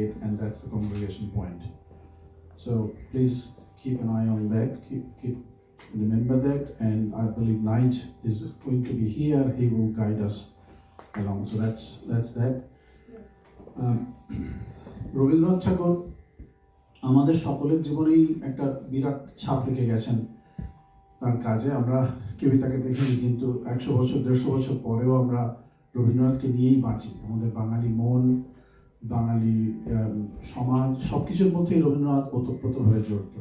gate, and that's the congregation point. So please keep an eye on that, remember that, and I believe Knight is going to be here. He will guide us along. So that's that. Rabindranath ঠাকুর আমাদের সকলের জীবনেই একটা বিরাট ছাপ রেখে গেছেন তার কাজে। আমরা কেউই তাকে দেখিনি, কিন্তু 100 বছর 150 বছর পরেও আমরা রবীন্দ্রনাথকে নিয়েই বাঁচি। আমাদের বাঙালি মন, বাঙালি সমাজ, সব কিছুর মধ্যেই রবীন্দ্রনাথ ওতপ্রোতভাবে জড়িত।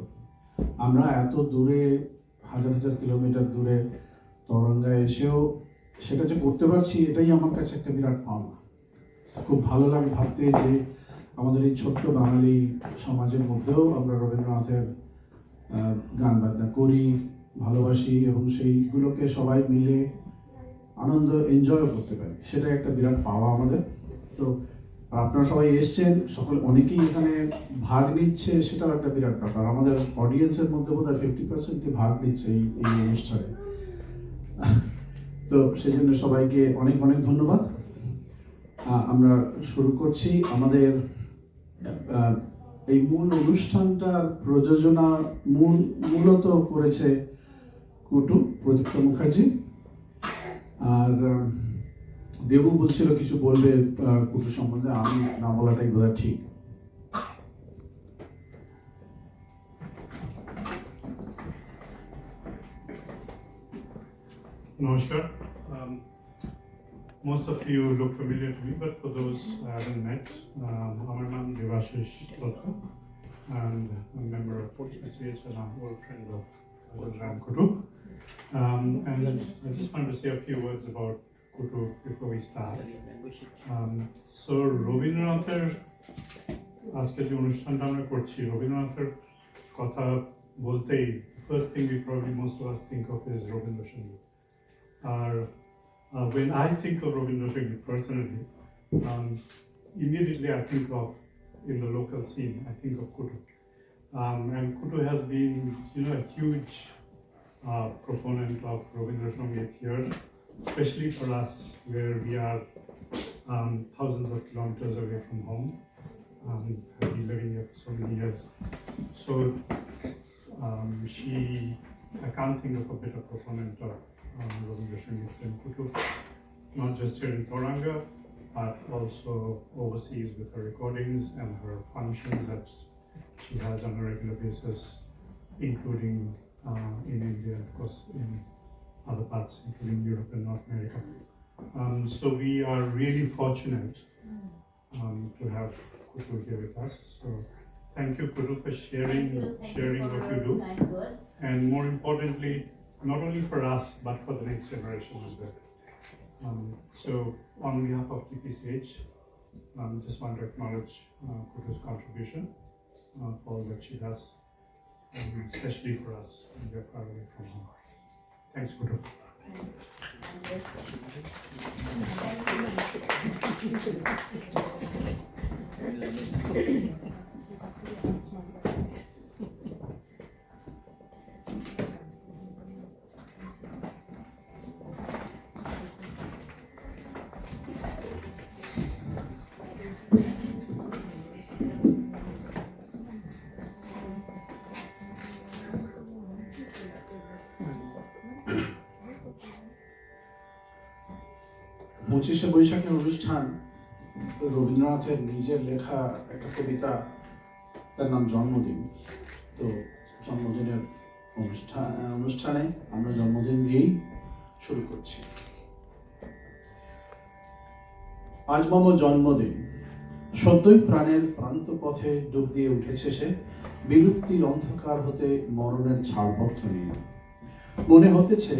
আমরা এত দূরে, হাজার হাজার কিলোমিটার দূরে তরঙ্গায় এসেও সেটা যে করতে পারছি, এটাই আমার কাছে একটা বিরাট পাওনা। খুব ভালো লাগে ভাবতে যে আমাদের এই ছোট্ট বাঙালি সমাজের মধ্যেও আমরা রবীন্দ্রনাথের গান বাজনা করি, ভালোবাসি, এবং সেইগুলোকে সবাই মিলে আনন্দ এনজয়ও করতে পারি। সেটা একটা বিরাট পাওয়া আমাদের। তো আপনারা সবাই এসছেন, অনেকেই এখানে ভাগ নিচ্ছে, সেটাও একটা বিরাট ব্যাপার। আমাদের অডিয়েন্সের মধ্যে বোধহয় 50% ভাগ নিচ্ছে এই অনুষ্ঠানে। তো সেই জন্য সবাইকে অনেক অনেক ধন্যবাদ। আমরা শুরু করছি। আমাদের এই মূল অনুষ্ঠানটার প্রযোজনা মূলত করেছে কুটু প্রদীপ্ত মুখার্জি, আর দেবু বলছিল কিছু বলবে কুটু সম্বন্ধে, আমি না বলাটাই বোধহয় ঠিক। Namaskar. Most of you look familiar to me, but for those I haven't met, our name is Devashish Dutta, and I'm a member of PCH and I'm an old friend of Ram Kutu. And I just wanted to say a few words about Kutu before we start. So রবীন্দ্রনাথের আজকে যে অনুষ্ঠানটা আমরা করছি, রবীন্দ্রনাথের কথা বলতেই first thing we probably most of us think of is Rabindra Sangeet. When I think of Rabindra Sangeet personally, immediately I think of, in the local scene, I think of Kutu. And Kutu has been, a huge proponent of Rabindra Sangeet here, especially for us, where we are thousands of kilometers away from home. Have been living here for so many years. So I can't think of a better proponent of Rabindra Sangeet than Kutu, not just here in Tauranga, but also overseas with her recordings and her functions that she has on a regular basis, including in India, of course, in other parts, including Europe and North America. So we are really fortunate to have Kutu here with us. So thank you, Kutu, for sharing what you do, and more importantly, not only for us, but for the next generation as well. So on behalf of TPCH, just want to acknowledge Kutu's contribution for all that she does, especially for us when we're far away from home. Thanks, Kutu. পঁচিশে বৈশাখের অনুষ্ঠান রবীন্দ্রনাথের নিজের লেখা একটা কবিতা, তার নাম জন্মদিন। তো জন্মদিনের অনুষ্ঠানে আমরা জন্মদিন দিয়েই শুরু করছি। আজ মম জন্মদিন, সদ্যই প্রাণের প্রান্ত পথে ডুব দিয়ে উঠেছে সে, বিলুপ্তির অন্ধকার হতে মরণের ছাড়পত্র নিয়ে। মনে হতেছে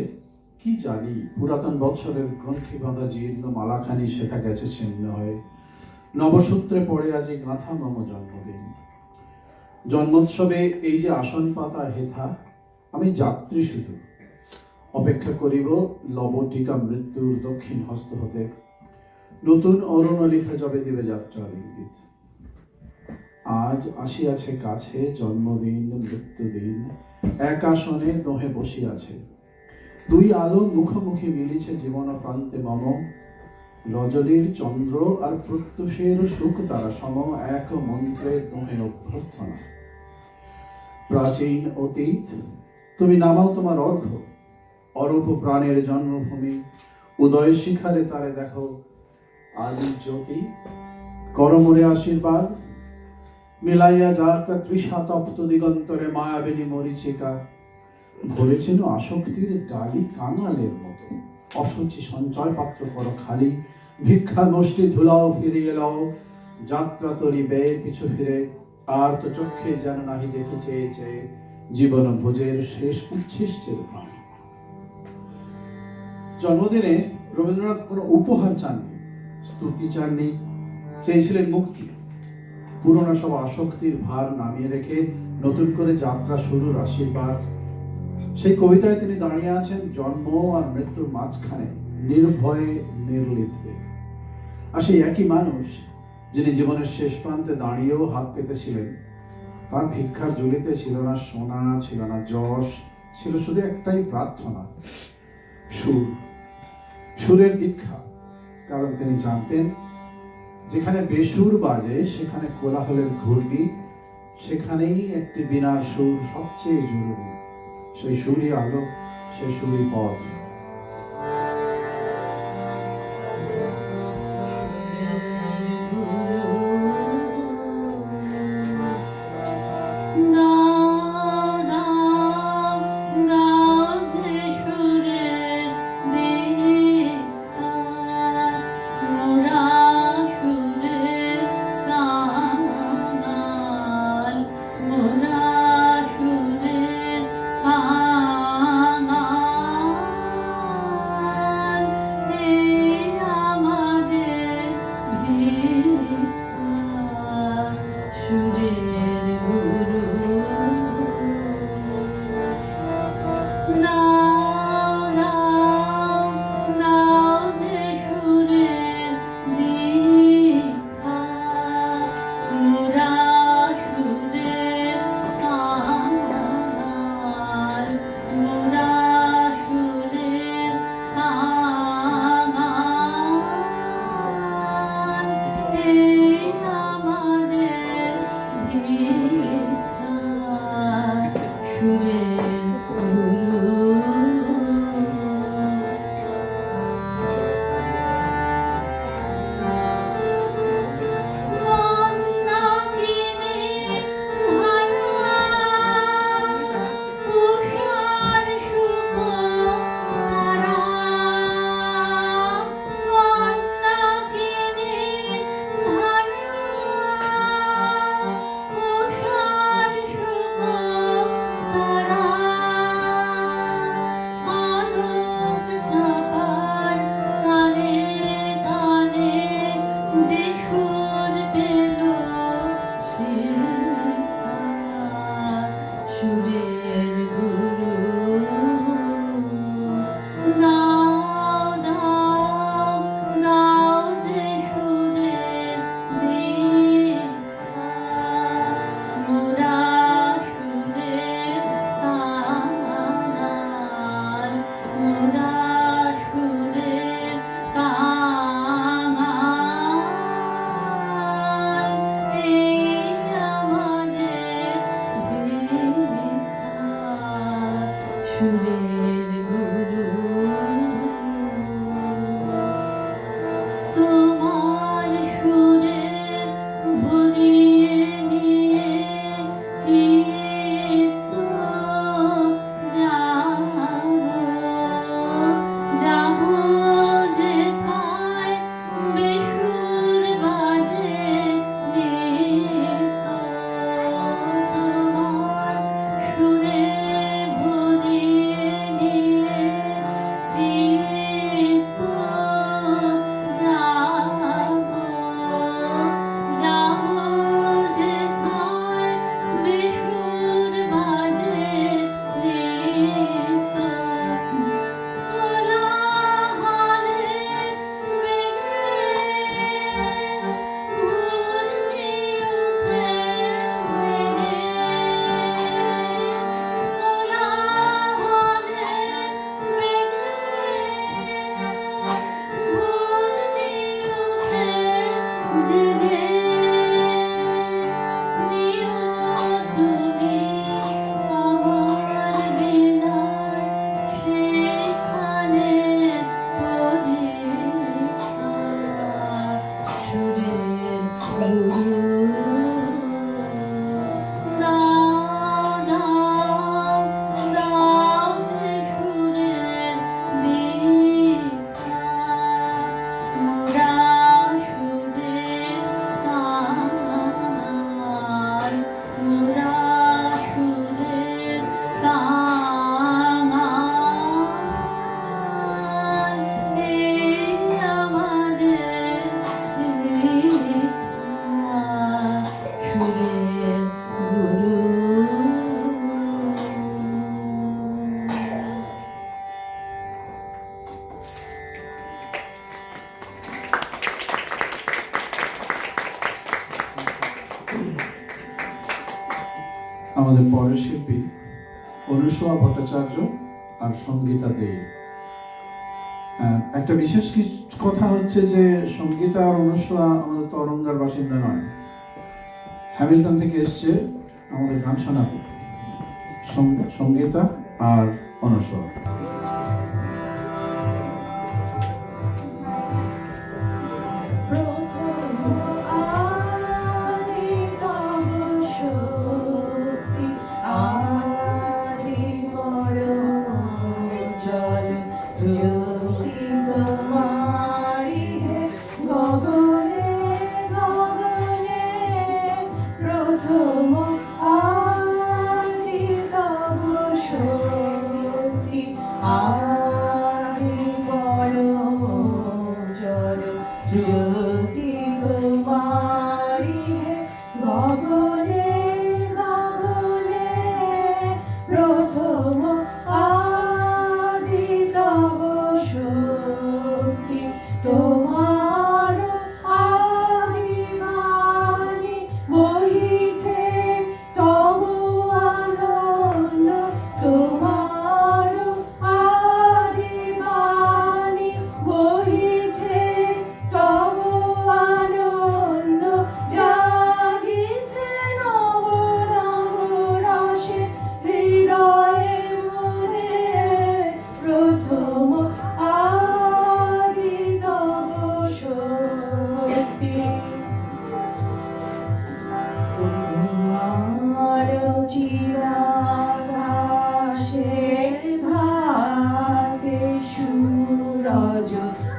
কি জানি পুরাতন বৎসরের গ্রন্থি বাঁধা জীর্ণ মালাখানি সেথা গেছে ছিন্ন হয়ে, নবসূত্রে পড়ে আজি গাঁথা মম জন্মদিন। জন্মোৎসবে এই যে আসন পাতা হেথা, আমি যাত্রী শুধু, অপেক্ষা করিব লবটিকা মৃত্যুর দক্ষিণ হস্ত হতে, নতুন অরুণলিখা যবে দিবে যাত্রার ইঙ্গিত। আজ আসিয়াছে কাছে জন্মদিন মৃত্যুদিন, এক আসনে দোহে বসিয়াছে, দুই আলো মুখোমুখি মিলিছে জীবন প্রান্তে মম, রজনীর চন্দ্র আর প্রত্যুষের সুখ তারা সম এক মন্ত্রে তোহে অভ্যর্থনা। প্রাচীন অতীত তুমি নামাও তোমার অর্ঘ, অরূপ প্রাণের জন্মভূমি উদয় শিখারে তারে দেখো আদি জ্যোতি। করমরে আশীর্বাদ মিলাইয়া যাক তৃষা তপ্ত দিগন্তরে মায়াবিনী মরিচিকা। ভরেছিল আসক্তির ডালি কাঙালের মতো, অসুচি সঞ্চয় পাত্র করো খালি। ভিক্ষা গোষ্ঠী ধুলাও ফিরিয়ে লও, যাত্রা তরি ব্যয় পিছু ফিরে। আর তো চক্ষে যেন নাহি দেখি চেয়ে চেয়ে জীবন ভোজের শেষ উচ্ছিষ্টের ভান। জন্মদিনে রবীন্দ্রনাথ কোনো উপহার চাননি, স্তুতি চাননি, চেয়েছিলেন মুক্তি। পুরোনো সব আসক্তির ভার নামিয়ে রেখে নতুন করে যাত্রা শুরুর আশীর্বাদ। সেই কবিতায় তিনি দাঁড়িয়ে আছেন জন্ম আর মৃত্যুর মাঝখানে, নির্ভয়ে নির্লিপ্তে। আর সেই একই মানুষ যিনি জীবনের শেষ প্রান্তে দাঁড়িয়েও হাত পেতেছিলেন, তার ভিক্ষার ঝুলিতে ছিল না সোনা, ছিল না যশ, ছিল শুধু একটাই প্রার্থনা, সুর, সুরের দীক্ষা। কারণ তিনি জানতেন যেখানে বেসুর বাজে সেখানে কোলাহলের ঘূর্ণি, সেখানেই একটি বীণার সুর সবচেয়ে জরুরি। সেই সুরই আলো, সেই সুরই পথ। সুরের গুরু। আমাদের পরের শিল্পী অনুসয়া ভট্টাচার্য আর সঙ্গীতা দে। একটা বিশেষ কথা হচ্ছে যে সঙ্গীতা আর অনুসয়া আমাদের তরঙ্গার বাসিন্দা নয়, হ্যামিল্টন থেকে এসছে আমাদের গান শোনাতে। সঙ্গীতা আর অনুসয়া। জ্যোতি তোমারি হে গগনে গগনে, প্রথম আদি তব শক্তি। তোমার আদিবাণী বহিছে তব আনন্দ, তোমার আদিবাণী বহিছে তব আনন্দ, জাগিছে নব নব রসে হৃদয়ের মনে, প্রথম আদি তব শক্তি। তোমার চিরাকাশে ভাতে সূরজ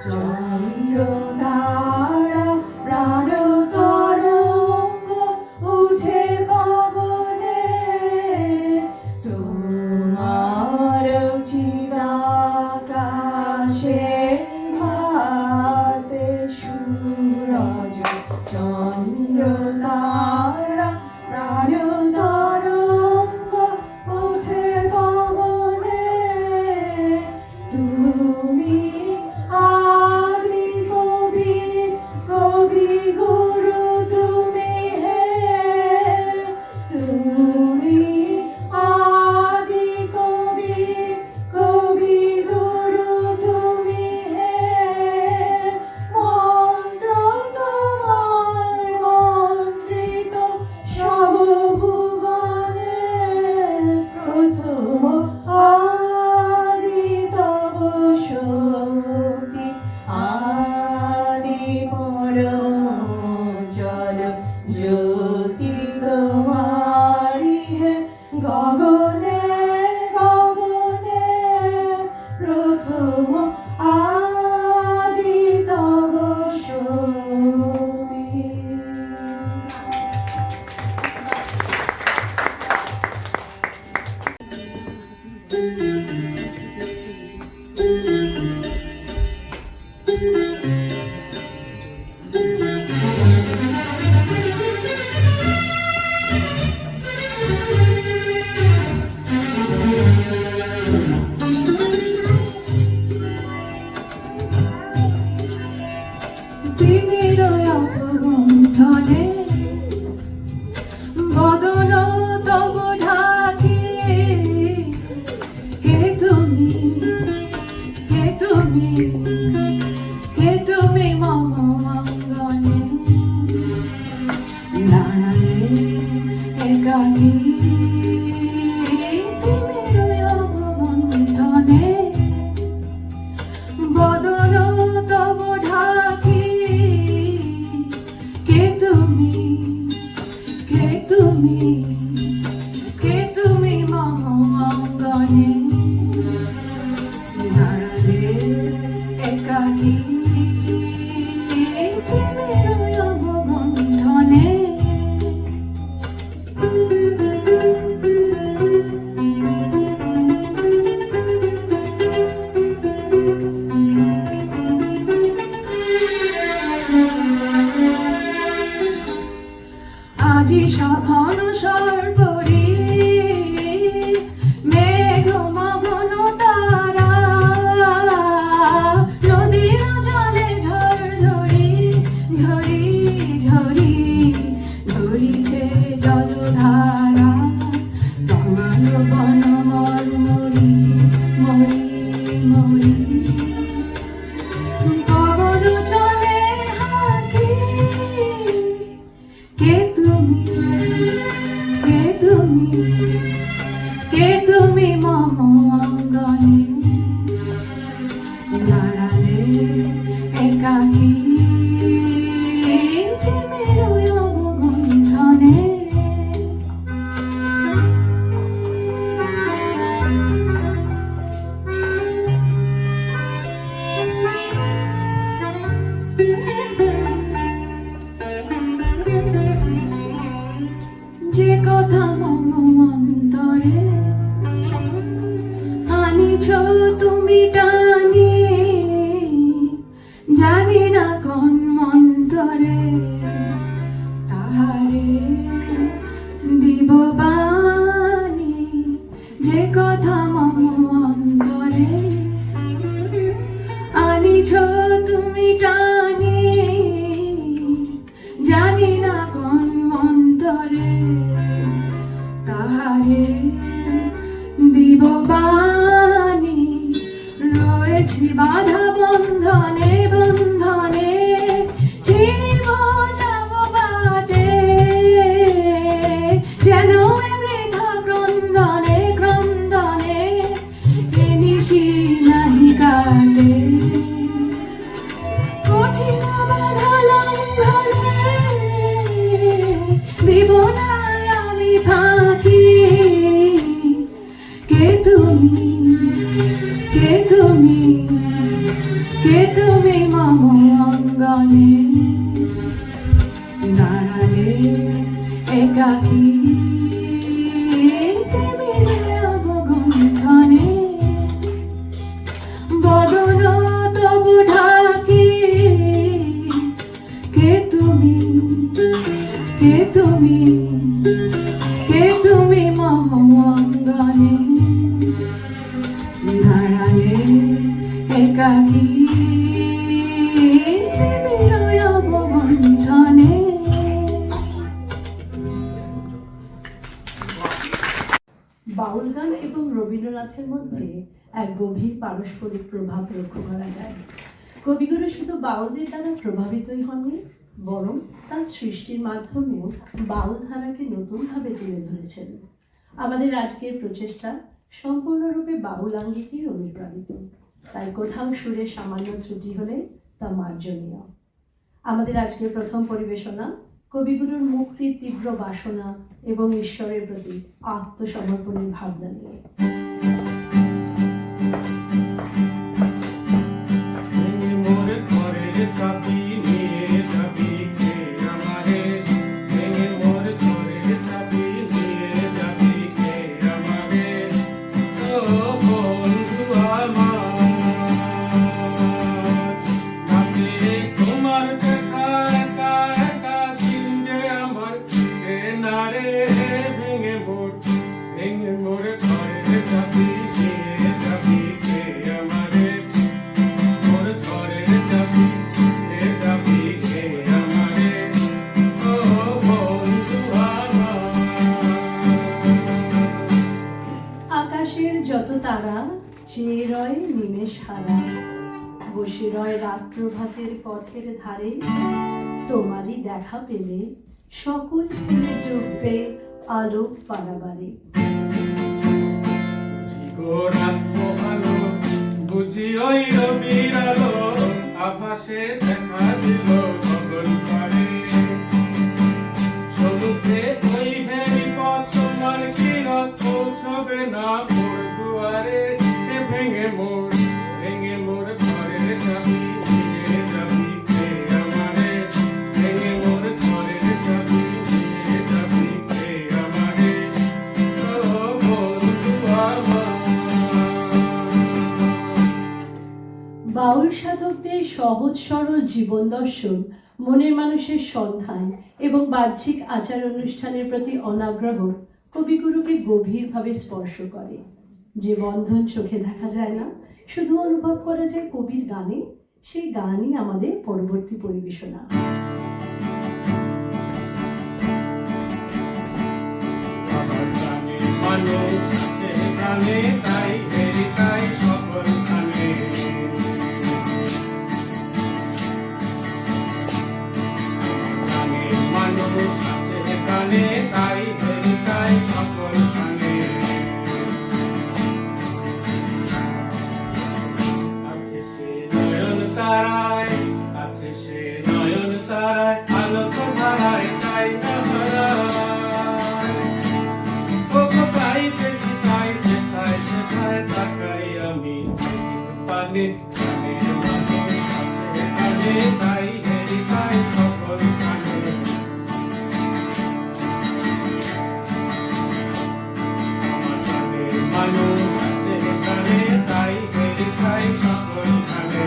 চন্দ্র তারা প্রাণ তরঙ্গ উঠে পবনে, তোমার চিরাকাশে ভাতে সূরজ চন্দ্র তারা প্রাণ তরঙ্গ উঠে পবনে, তুমি আদি কবি কবি গুরু তুমি হে, তুমি আদি কবি কবি গুরু তুমি হে, মন্ত্র তোমার মন্ত্রিত সব ভুবনে, প্রথম আদি তব শক্তি। আদি পরম জল জ্যোতি তোমারি হে গগনে গগনে, প্রথম আদি তব শক্তি। তিমির অবগুণ্ঠনে বদন তব ঢাকি, কে তুমি কে তুমি কে তুমি মম অঙ্গনে, দাঁড়ালে একাকী তিমির অবগুণ্ঠনে বদন তব ঢাকি, কে তুমি কে তুমি কে তুমি মম অঙ্গনে, দাঁড়ালে একাকী তিমির অবগুণ্ঠনে। আজি সঘন সর্বরি মেঘ মগন তারা নদীর জলে ঝরঝরি ঝরি ঝরি ঝরিছে জলধারা রঙাল বন মরমরি মরি মরি পবন চলে হাকি কে তুমি কে তুমি কে তুমি মম অঙ্গনে দাঁড়ালে একাকী মেরুয় অবগুণ্ঠনে যে কথা মম অন্তরে আনিছ তুমি টানি জানি না কোন মন্তরে তাহারে দিব বাণী যে কথা মম অন্তরে আনিছ তুমি টানি জানি না কোন মন্তরে তাহারে দিব বাণী রয়েছি বাধা বন্ধনে বন্ধনে চিনিব যাব বাটে যেন এ বৃথা ক্রন্দনে ক্রন্দনে এ নিশি নাহি কাটে কঠিন বাধা লঙ্ঘনে দিব না আমি ফাঁকি কে তুমি কে তুমি কে তুমি মম অঙ্গনে দাঁড়ালে একাকী অবগুণ্ঠনে বদন তবু ঢাকি কে তুমি কে তুমি কে তুমি মম অঙ্গনে দাঁড়ালে একাকী মেরুয় অবগুণ্ঠনে বাউল গান এবং রবীন্দ্রনাথের মধ্যে এক গভীর পারস্পরিক প্রভাব লক্ষ্য করা যায়। কবিগুরু শুধু বাউলদের দ্বারা প্রভাবিতই হননি, বরং তার সৃষ্টির মাধ্যমেও বাউল ধারাকে নতুনভাবে তুলে ধরেছেন। আমাদের আজকের প্রচেষ্টা সম্পূর্ণরূপে বাউল আঙ্গিকেই অনুপ্রাণিত, তাই কোথাও সুরে সামান্য ত্রুটি হলে তা মার্জনীয়। আমাদের আজকের প্রথম পরিবেশনা কবিগুরুর মুক্তির তীব্র বাসনা এবং ঈশ্বরের প্রতি আত্মসমর্পণের ভাবনা নিয়ে। আকাশের যত তারা চেয়ে রয় নিমেষ হারা, বসে রয় রাত প্রভাতের পথের ধারে, তোমারই দেখা পেলে সকল ফেলে ডুববে আলোক পারাবারে। বুঝি ওই রবির আলো আভাসে দেখা দিল গগন পারে, সমুদ্রে ওই ভেরি পথ তোমার কিরত পৌঁছবে না মোর দুয়ারে। ভেঙে মোর ঘরের চাবি নিয়ে যাবি কে আমারে, ভেঙে মোর ঘরের চাবি নিয়ে যাবি কে আমারে, ও বন্ধু আমার। বাউল সাধকদের সহজ সরল জীবন দর্শন মনের মানুষের সন্ধান এবং বাহ্যিক আচার অনুষ্ঠানের প্রতি অনাগ্রহ কবিগুরুকে গভীরভাবে স্পর্শ করে। যে বন্ধন চোখে দেখা যায় না, শুধু অনুভব করা যায় কবির গানে, সেই গানই আমাদের পরবর্তী পরিবেশনা। আমার প্রাণে মানুষ আছে প্রাণে, তাই হেরি তাই সকল খানে। প্রাণে মানুষ আছে প্রাণে, তাই হেরি তাই সকল খানে। আছে সে নয়ন তারায়, আছে সে নয়ন তারায়, আলোক ধারায় তাই না হারায়। ওগো তাই দেখি তাই সেথায় সেথায় তাকাই আমি পানে। প্রাণের মানুষ আছে প্রাণে, তাই হেরি তাই সকল খানে। আমার প্রাণের মানুষ আছে প্রাণে, তাই হেরি তাই সকল খানে।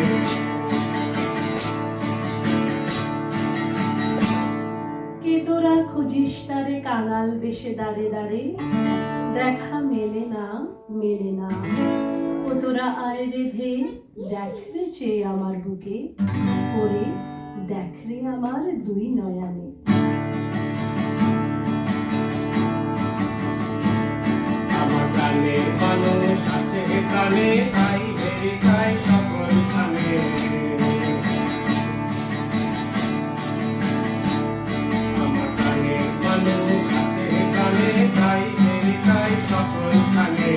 কে তোরা খুঁজিস তারে কাঙাল বেশে দাঁড়ে দাঁড়ে, দেখা মেলে না মেলে না। ও তোরা আয় রেধে, দেখ রে চেয়ে আমার বুকে, ওরে দেখ রে আমার দুই নয়নে। আমার প্রাণের মানুষ আছে প্রাণে, তাই হেরি তাই সকল খানে। আমার প্রাণের মানুষ আছে প্রাণে, তাই হেরি তাই সকল খানে।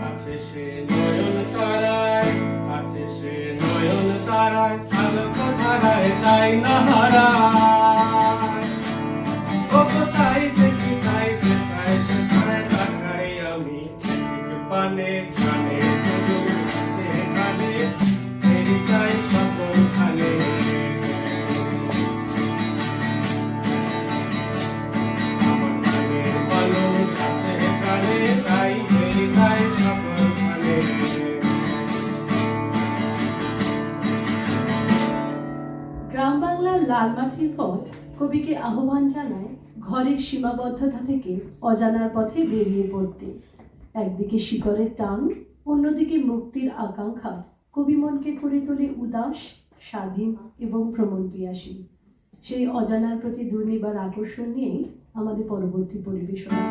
আছে সে নয়ন তারায়, আছে সে নয়ন তারায়, আলোক ধারায় তাই না হারায়। ওগো তাই দেখি তাই সেথায় সেথায় তাকাই আমি পানে। প্রাণের মানুষ আছে প্রাণে, হেরি তাই সকল খানে। আমার প্রাণের মানুষ আছে প্রাণে, তাই হেরি তাই সকল খানে। গ্রাম বাংলার লাল মাটির পথ কবিকে আহ্বান জানায় ঘরের সীমাবদ্ধতা থেকে অজানার পথে বেরিয়ে পড়তে। একদিকে শিকড়ের টান, অন্যদিকে মুক্তির আকাঙ্ক্ষা কবি মনকে করে তোলে উদাস, স্বাধীন এবং ভ্রমণ পিয়াসী। সেই অজানার প্রতি দুর্নিবার আকর্ষণ নিয়েই আমাদের পরবর্তী পরিবেশনা।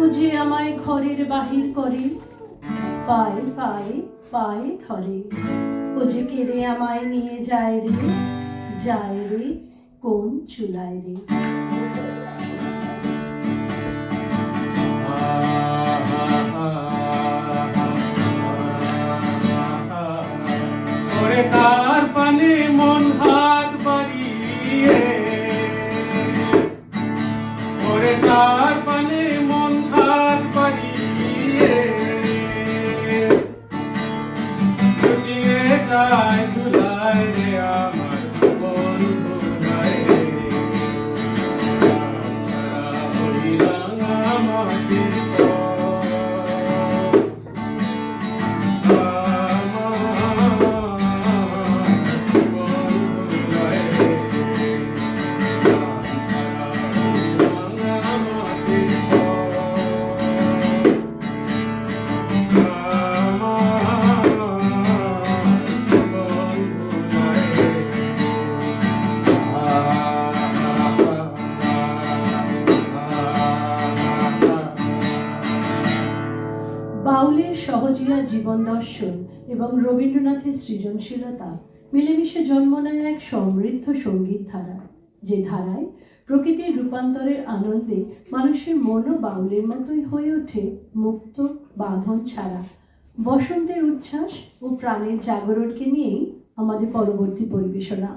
ও যে আমায় ঘরের বাহির করে, পায়ে পায়ে পায়ে ধরে। ও যে কেড়ে আমায় নিয়ে যায় রে, যায় রে কোন চুলায় রে। ওরে তার পানে মন হাত বাড়িয়ে, ওরে তার পানে মন হাত বাড়িয়ে, ছুটিয়ে যায় ধুলায় রে আমার মন ভুলায় রে। ছাড়া ওই রাঙা মাটির পথ, বাউলের সহজিয়া জীবন দর্শন এবং রবীন্দ্রনাথের সৃজনশীলতা মিলেমিশে জন্ম নেয় এক সমৃদ্ধ সঙ্গীত ধারা, যে ধারায় প্রকৃতির রূপান্তরের আনন্দে মানুষের মনও বাউলের মতোই হয়ে ওঠে মুক্ত, বাঁধন ছাড়া। বসন্তের উচ্ছ্বাস ও প্রাণের জাগরণকে নিয়েই আমাদের পরবর্তী পরিবেশনা।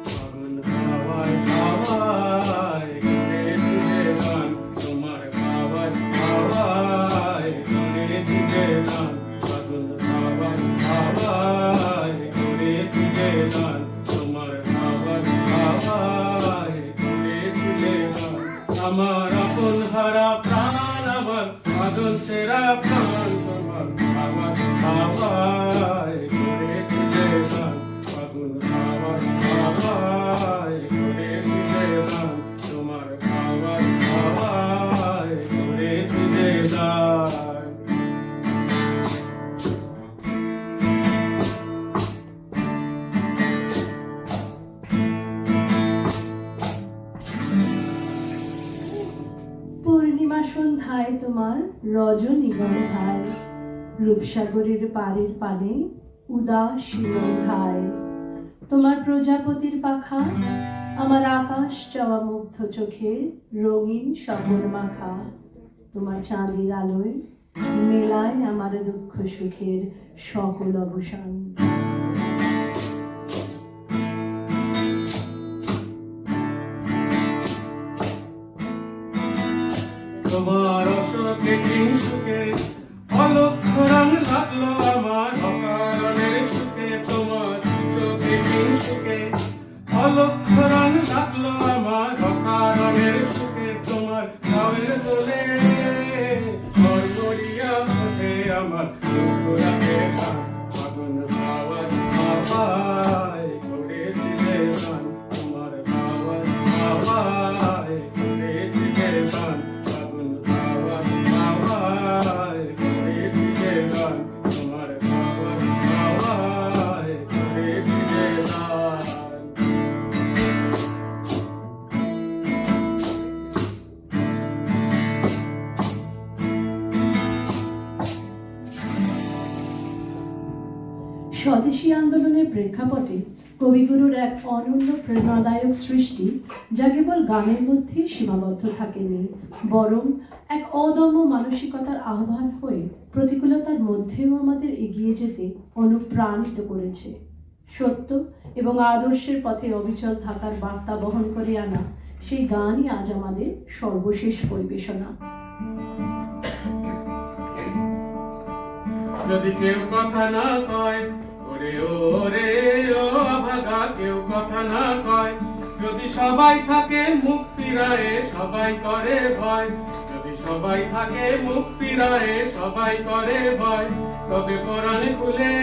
ফাগুন হাওয়ায় হাওয়ায় ঘুরে ফিরে গান, তোমার হাওয়ায় হাওয়ায় ঘুরে ফিরে গান। ফাগুন হাওয়ায় হাওয়ায় ঘুরে ফিরে গান, তোমার হাওয়ায় হাওয়ায় ঘুরে ফিরে গান। আমার আপন হারা প্রাণ, আমার আদর সেরা প্রাণ, তোমার হাওয়ায় হাওয়ায় ঘুরে ফিরে গান। ফাগুন হাওয়ায় হাওয়ায় ঘুরে ফিরে গান, তোমার হাওয়ায় হাওয়ায় ঘুরে ফিরে গান। পূর্ণিমা সন্ধ্যায় তোমার রজনীগন্ধায়, রূপসাগরের পাড়ের পানে উদাস শিরোধায়, তোমার প্রজাপতির পাখা আমার আকাশ চাওয়া মুগ্ধ চোখের রঙিন শহর মাখা। তোমার চাঁদের আলোয় মেলায় আমার দুঃখ সুখের সকল অবসান। তোমার অশোকে কিংসুকে অলক্ষ রং লাগলো আমার অকারণের সুখে। তোমার শোকে কিংসুকে অলক্ষ রং লাগলো আমার অকারণের সুখে। তোমার গায়ের দোলে গড়গড়িয়া ওঠে আমার দুঃখ রাতে গান। ফাগুন হাওয়ায় হাওয়ায় ঘুরে ফিরে গান, তোমার হাওয়ায় হাওয়ায় ঘুরে ফিরে গান। ফাগুন হাওয়ায় হাওয়ায় ঘুরে ফিরে গান, তোমার হাওয়ায় হাওয়ায় ঘুরে ফিরে গান। স্বদেশী আন্দোলনের প্রেক্ষাপটে কবিগুরুর এক অনন্য প্রেরণাদায়ক সৃষ্টি, যা কেবল গানের মধ্যেই সীমাবদ্ধ থাকেনি, বরং এক অদম্য মানসিকতার আহ্বান হয়ে প্রতিকূলতার মধ্যেও আমাদের এগিয়ে যেতে অনুপ্রাণিত করেছে। সত্য এবং আদর্শের পথে অবিচল থাকার বার্তা বহন করে আনা সেই গানই আজ আমাদের সর্বশেষ পরিবেশনা। যদি কেউ কথা না কয়, ওরে ওরে ও ভাগা, কেউ কথা না কয়। যদি সবাই থাকে মুখ ফিরায়ে সবাই করে ভয়, যদি সবাই থাকে মুখ ফিরায়ে সবাই করে ভয়। তবে পরাণ খুলে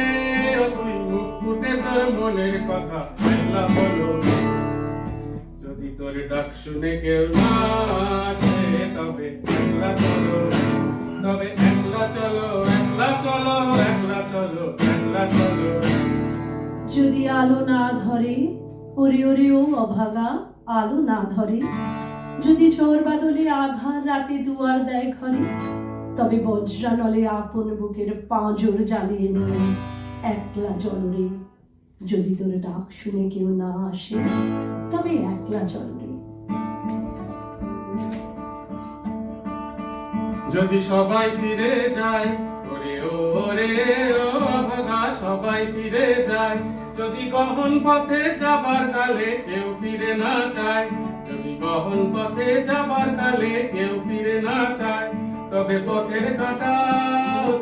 ও তুই মুখ ফুটে তোর মনের কথা একলা বলো। যদি তোর ডাক শুনে কেউ না আসে, তবে একলা চলো, তবে একলা চলো, একলা চলো, একলা চলো, একলা চলো। যদি আলো না ধরে, ওরে ওরে ও অভাগা, আলো না ধরে। যদি চোর বাদলে আধার রাতে দুয়ার দেয় ঘরে, তবে বজ্রানলে আপন বুকের পাঁজর জ্বালিয়ে নিয়ে একলা চলরে। যদি তোর ডাক শুনে কেউ না আসে, তবে একলা চলরে। যদি সবাই ফিরে যায়, ওরে ওরে ও ভাগা, সবাই ফিরে যায়। যদি গহন পথে যাবার কালে কেউ ফিরে না চায়, যদি গহন পথে যাবার কালে কেউ ফিরে না চায়। তবে পথের কাটা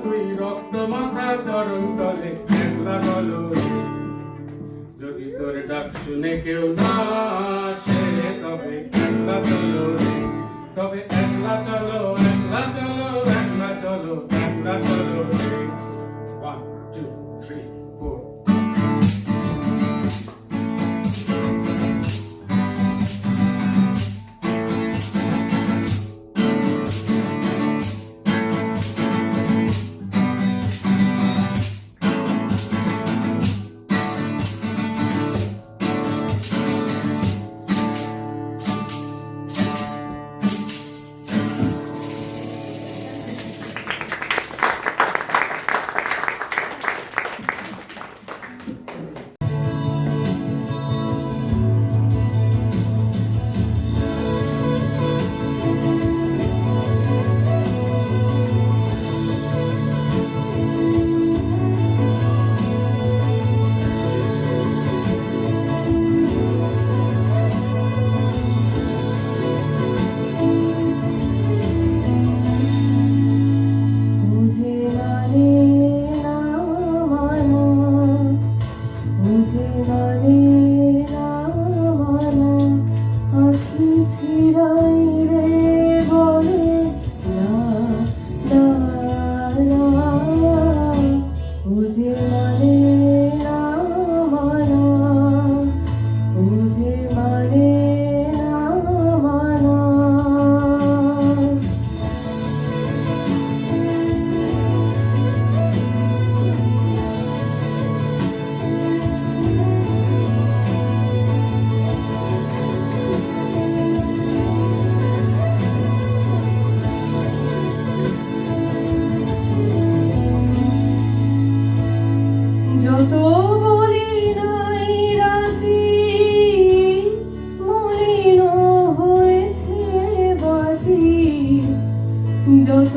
তুই রক্ত মাথা চরণ তলে একলা বলো। যদি তোর ডাক শুনে কেউ না আসে, তবে একলা চলো, তবে একলা চলো, একলা চলো, একলা চলো, একলা চলো। 1 2 3 4 ও যত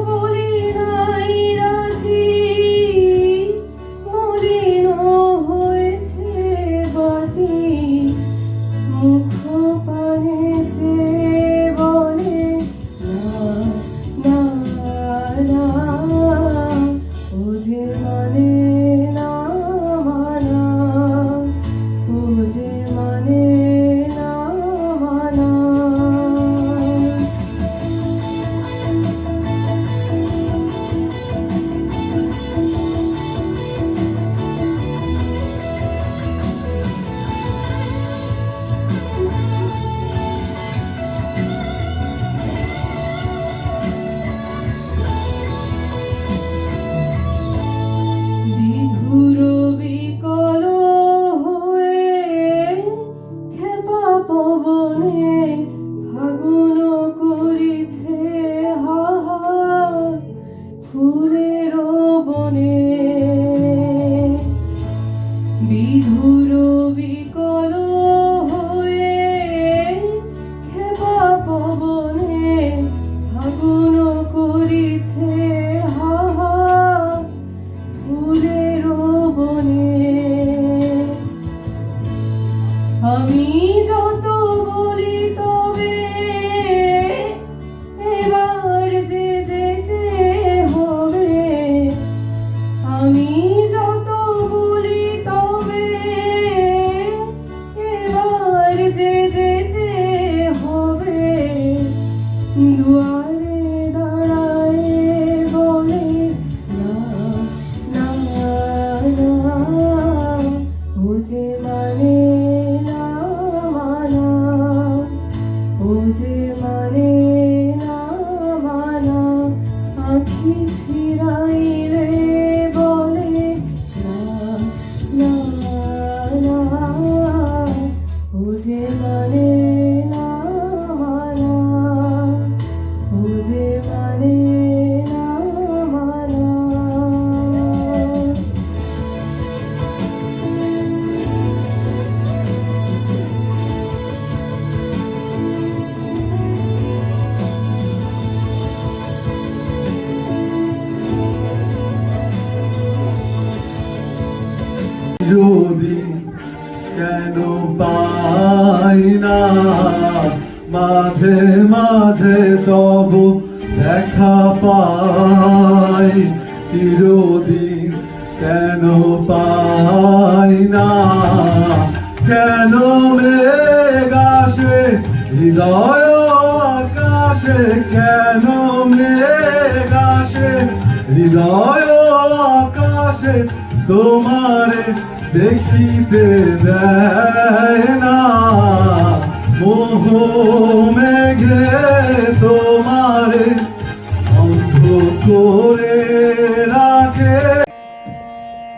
বলি নাই রাজি, মলিন হয়েছে বাতি, মুখ পানে চেয়ে বলে না না না, ও যে মানে না মানা, ও যে মানে না মানা। বিধুর বিকল হয়ে খেপা পবনে ফাগুন করিছে হাহার ফুলের বনে। বিধুর বিকল হয়ে খেপা পবনে ফাগুন করিছে হাহার ফুলের বনে। আমি যত বলি তবে এবার যে যেতে হবে, আমি যত বলি তবে এবার যে যেতে হবে। দুয়ারে দাঁড়ায় বলে না না না, ও যে মানে না মানা, ও যে মানে না মানা। আখি ফিরাইলে বলে না না না, ও যে মানে না মানা, ও যে মানে না মানা। যদি কেন পাই না মাঝে মাঝে তব দেখা পাই, চিরদিন কেন পাই না, কেন মেঘ আসে হৃদয় আকাশে, কেন মেঘ আসে হৃদয় আকাশে, তোমারে দেখিতে দেয় না, মোহ মেঘে তোমারে অন্ধ করে রাখে।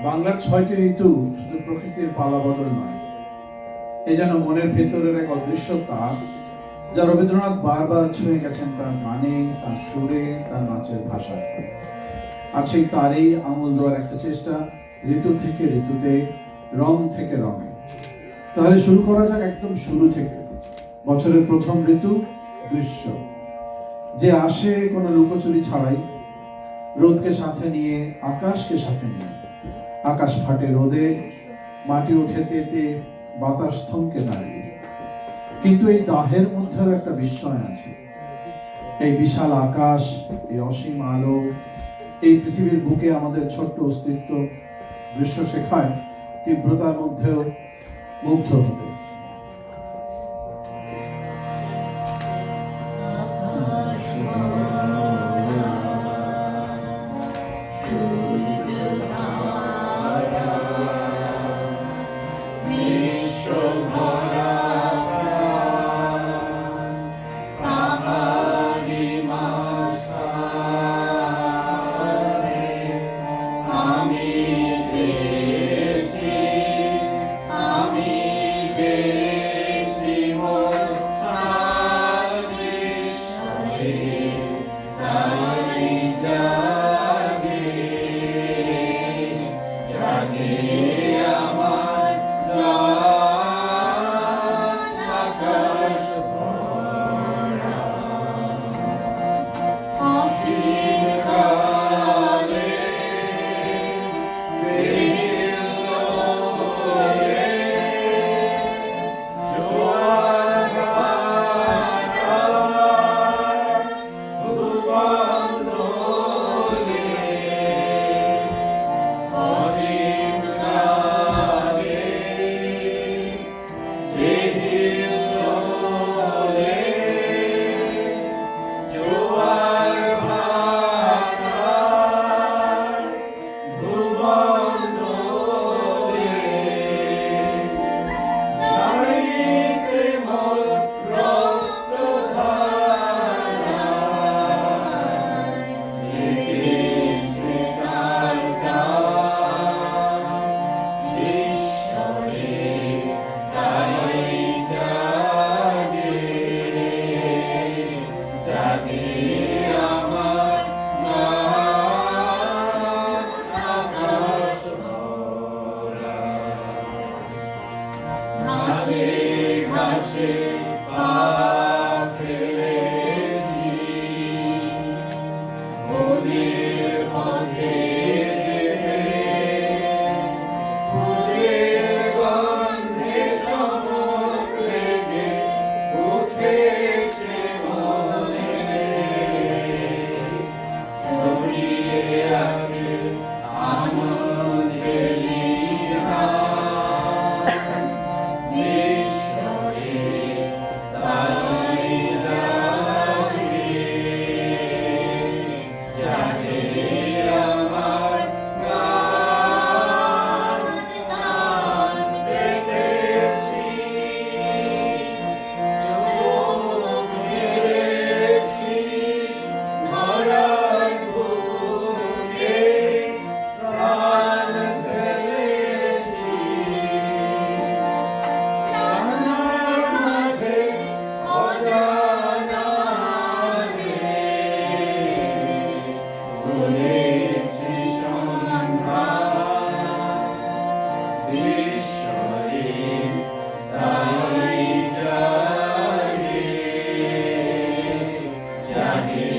বাংলার 6টি ঋতু শুধু প্রকৃতির পালা বদল নয়, এ যেন মনের ভেতরের এক অদৃশ্য তার, যা রবীন্দ্রনাথ বারবার ছুঁয়ে গেছেন তার গানে, তার সুরে, তার নাচের ভাষা। আর সেই তারই আমূল দেওয়ার একটা চেষ্টা ঋতু থেকে ঋতুতে, রং থেকে রঙে। তাহলে শুরু করা যাক একদম শুরু থেকে। বছরের প্রথম ঋতু গ্রীষ্ম, যে আসে কোনো লুকোচুরি ছাড়াই, রোদকে সাথে নিয়ে, আকাশকে সাথে নিয়ে। আকাশ ফাটে রোদে, মাটি ওঠে তেতে, বাতাস থমকে দাঁড়িয়ে। কিন্তু এই দাহের মধ্যেও একটা বিস্ময় আছে। এই বিশাল আকাশ, এই অসীম আলো, এই পৃথিবীর বুকে আমাদের ছোট্ট অস্তিত্ব গ্রীষ্ম শেখায় তীব্রতার মধ্যেও মুগ্ধ হতে। আমি আগুনের পথে যেতে ফুলের গন্ধে চমক লেগে উঠেছে মনে ছড়িয়ে আছে আনন্দের লীলা বিস্ময়ে তাই জাগে জাগে আমার গান গান পেতেছি চোখ মেরেছি ধরার বুকে প্রাণ ফেলেছি জানার মাঝে অজানা রে করেছি সন্ধান বিস্ময়ে তাই জাগে জাগে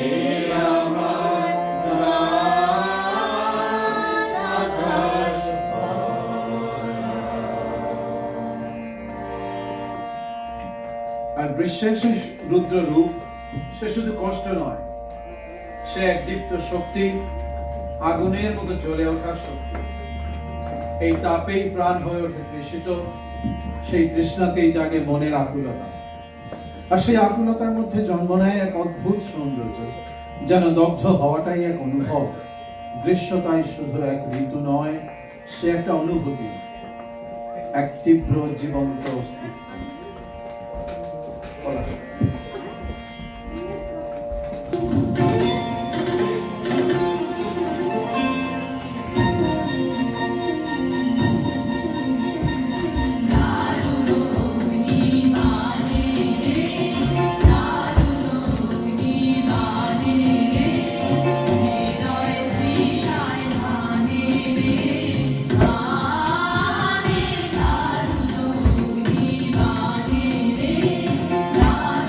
আমার গান আকাশ আর গ্রীষ্মের সেই রুদ্র রূপ, সে শুধু কষ্ট নয়, সে এক দীপ্ত শক্তি, আগুনের মতো জ্বলে ওঠার শক্তি। এই তাপেই প্রাণ হয়ে ওঠে তৃষিত, সেই তৃষ্ণাতেই জাগে মনের আকুলতা। আর সেই আকুলতার মধ্যে জন্ম নেয় এক অদ্ভুত সৌন্দর্য, যেন দগ্ধ হওয়াটাই এক অনুভব। গ্রীষ্ম তাই শুধু এক ঋতু নয়, সে একটা অনুভূতি, এক তীব্র জীবন্ত অস্তিত্ব। বলা যায়। রে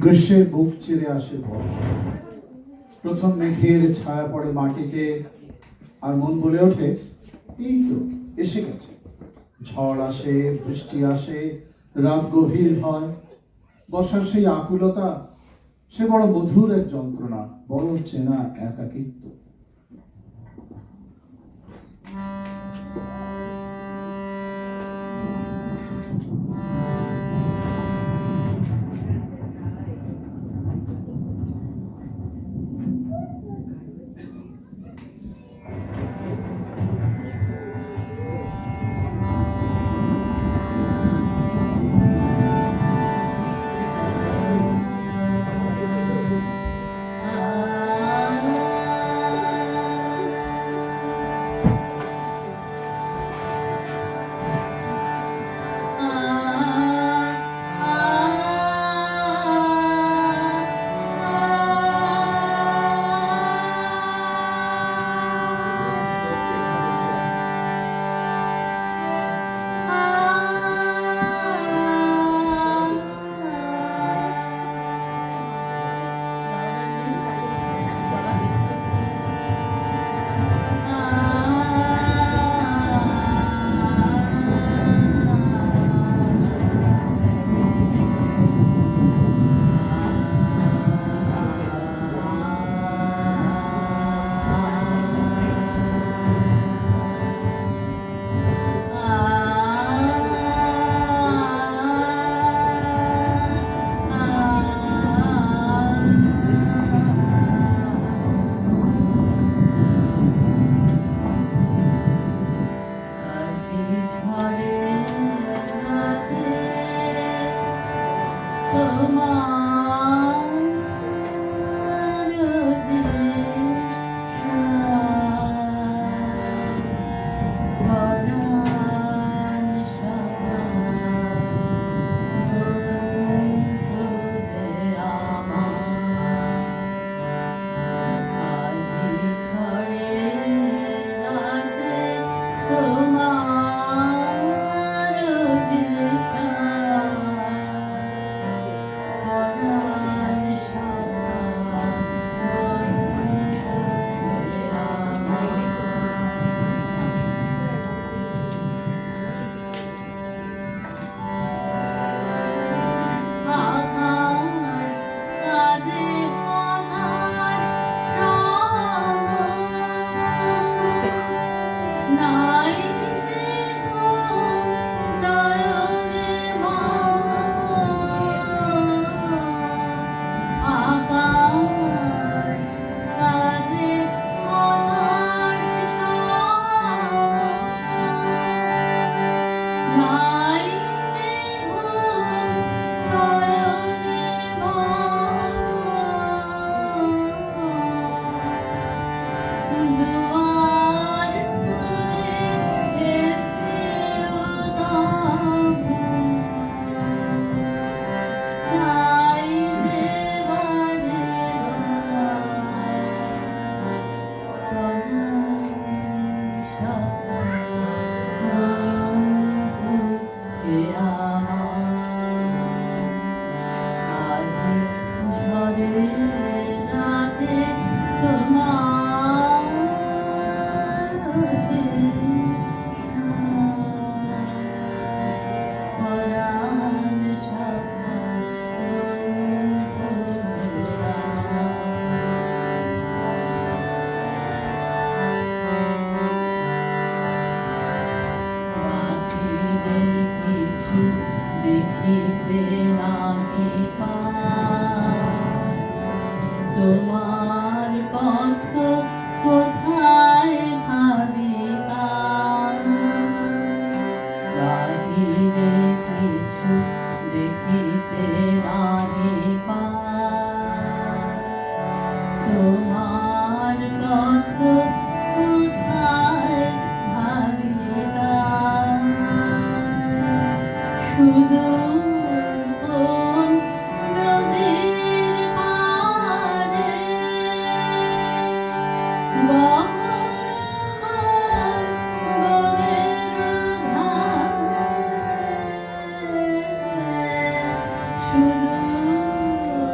গ্রীষ্মের বুক চিরে আসে বর্ষা, প্রথম মেঘের ছায়া পড়ে মাটিতে, আর মন বলে ওঠে এই তো এসে গেছে। ঝড় আসে, বৃষ্টি আসে, রাত গভীর হয়, বর্ষার সেই আকুলতা, সে বড় মধুর এক যন্ত্রণা, বড় চেনা একাকিত্ব। তোমার পথ কোথায় ভাবিকা, বাহিরে কিছু দেখিতে নাহি পাই। তোমার পথ কোথায় ভাবিকা, সুদূর কোন নদীর পারে, গহন বনের ধারে, সুদূর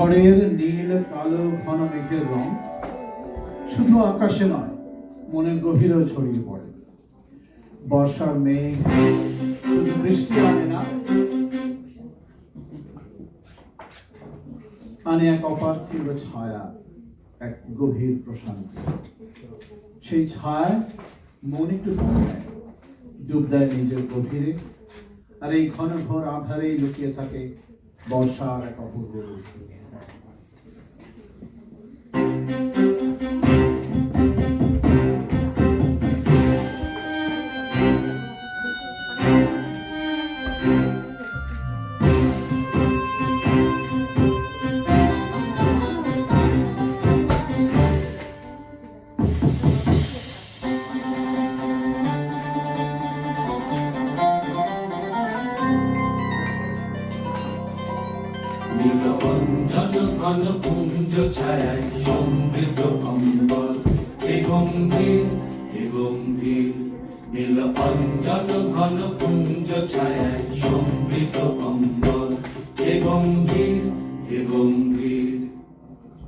ঝড়ের নীল কালো ঘন মেঘের রং শুধু আকাশে নয়, মনের গভীরেও ছড়িয়ে পড়ে। বর্ষার মেঘ শুধু বৃষ্টি আনে না, আনে এক অপার্থিব ছায়া, এক গভীর প্রশান্তি। সেই ছায় মন একটু দম নেয়, ডুব দেয় নিজের গভীরে, আর এই ঘন ঘোর আধারেই লুকিয়ে থাকে বর্ষার এক অপূর্ব রূপ। নীলবঞ্জন ঘন পুঞ্জ ছায়ায় সমৃদ্ধ অম্বর, হে গম্ভীর হে গম্ভীর। নীলবঞ্জন ঘন পুঞ্জ ছায়ায় সমৃদ্ধ অম্বর, হে গম্ভীর হে গম্ভীর।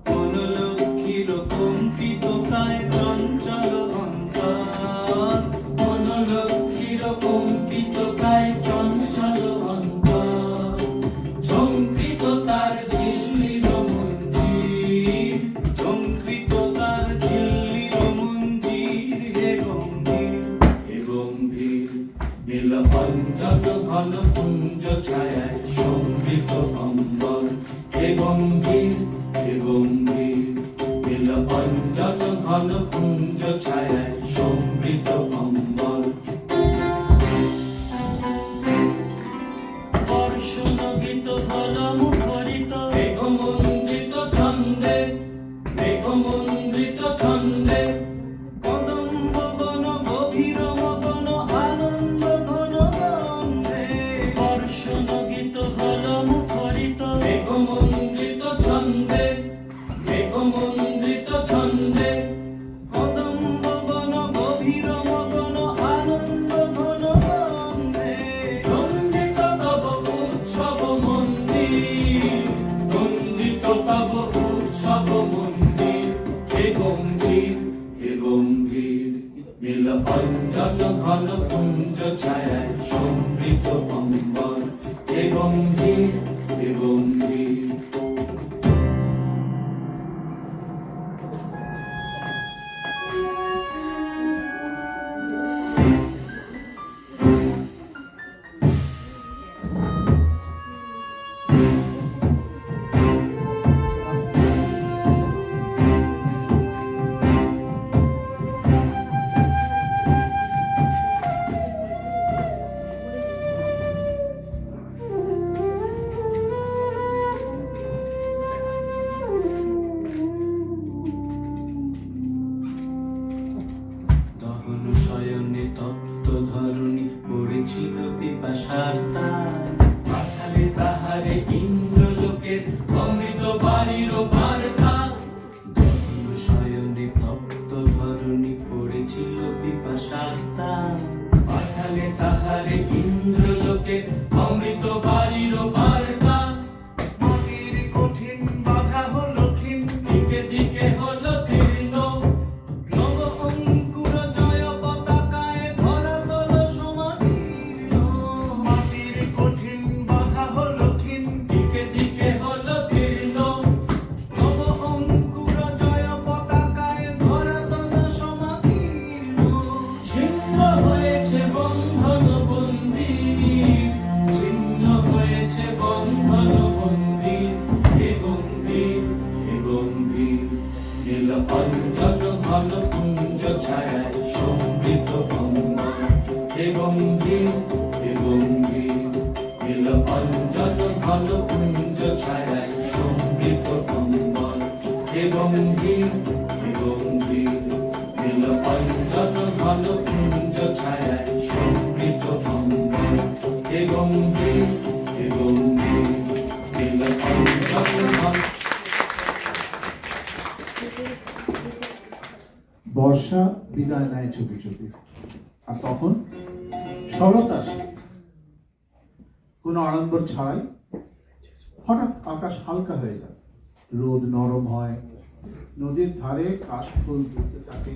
বনলক্ষ্মীর কম্পিত কায় চঞ্চল অন্তর, বনলক্ষ্মীর কম্পিত কায় চঞ্চল অন্তর, ঝঙ্কৃত তার ঝিল্লির মঞ্জির, ঝঙ্কৃত তার ঝিল্লির মঞ্জির, হে গম্ভীর হে গম্ভীর। নীলবঞ্জন ঘন পুঞ্জ ছায়ায় সমৃদ্ধ অম্বর, হে গম্ভীর হে গম্ভীর। নীলবঞ্জন ঘন পুঞ্জ ছায়ায় সমৃদ্ধ অম্বর, বর্ষণগীত হল মুখরিত, মেঘমন্দ্রিত ছন্দে, মেঘমন্দ্রিত ছন্দে। কদম্ব বন গভীর মগন আনন্দ ঘন গন্ধে। বর্ষণগীত হল মুখরিত, মেঘমন্দ্রিত ছন্দে, মেঘমন্দ্রিত ছন্দে। কদম্ব বন গভীর মগন আনন্দ ঘন গন্ধে। নন্দিত তব উৎসব মন্দির, নন্দিত তব উৎসব মন্দির, হে গম্ভীর হে গম্ভীর। নীলবঞ্জন ঘন পুঞ্জ ছায়ায় সমৃদ্ধ অম্বর, হে গম্ভীর হে গম্ভীর। দহন শয়নে তপ্ত ধরণী পড়েছিল পিপাসার তার। পাঠালে তাহারে ইন্দ্রলোকের অমৃত বাড়ির বার্তা, দহন শয়নে তপ্ত ধরণী পড়েছিল পিপাসার তার। পাঠালে তাহারে ইন্দ্রলোকের অমৃত বাড়ির বার্তা। মাটির কঠিন বাধা হলো ক্ষীণ, দিকে দিকে হলো দীর্ণ, নব অঙ্কুর জয় পতাকায় ধরাতল সমাদীর্ণ। মাটির কঠিন বাধা হলো ক্ষীণ, দিকে দিকে হলো দীর্ণ। নব অঙ্কুর জয় পতাকায় ধরাতল সমাদীর্ণ। ছিন্ন হয়েছে বন্ধন বন্দির, ছিন্ন হয়েছে বন্ধন বন্দির, হে গম্ভীর হে গম্ভীর। নীলবঞ্জন ঘন পুঞ্জ ছায়ায় সমৃদ্ধ অম্বর, হে গম্ভীর হে গম্ভীর। নীলবঞ্জন ঘন পুঞ্জ ছায়ায় সমৃদ্ধ অম্বর, হে গম্ভীর হে গম্ভীর। নীলবঞ্জন ঘন পুঞ্জ ছায়ায় সমৃদ্ধ অম্বর, হে গম্ভীর হে গম্ভীর। নীলবঞ্জন ঘন। বর্ষা বিদায় নেয় চুপি চুপি, আর তখন শরৎ আসে কোনো আড়ম্বর ছাড়াই। হঠাৎ আকাশ হালকা হয়ে যায়, রোদ নরম হয়, নদীর ধারে কাশফুল দুলতে থাকে,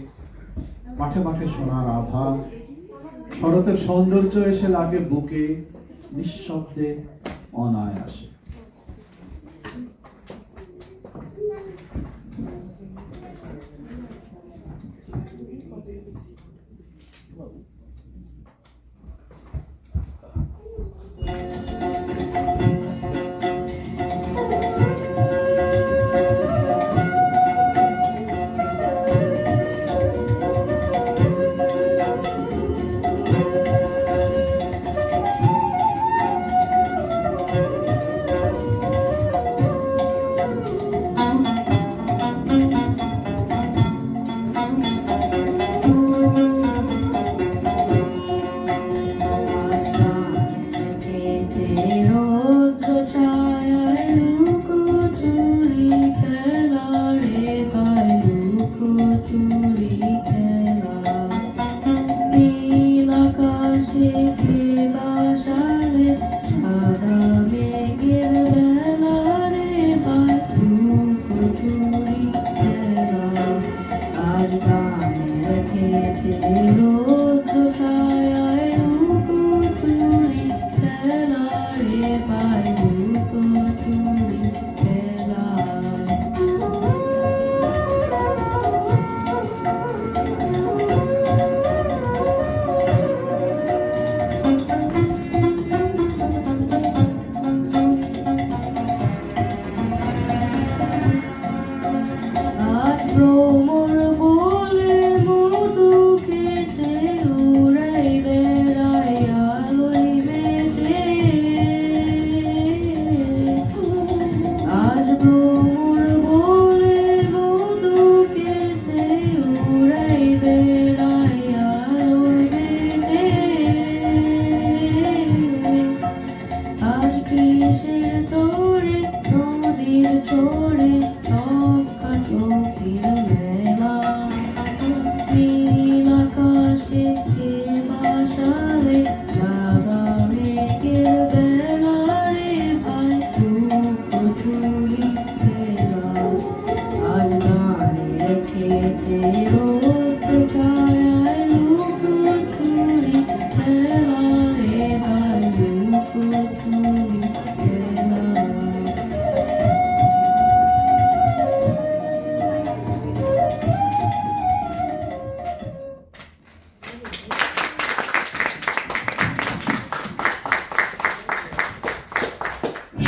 মাঠে মাঠে সোনার আভা, শরতের সৌন্দর্য এসে লাগে বুকে নিঃশব্দে অনায়াসে।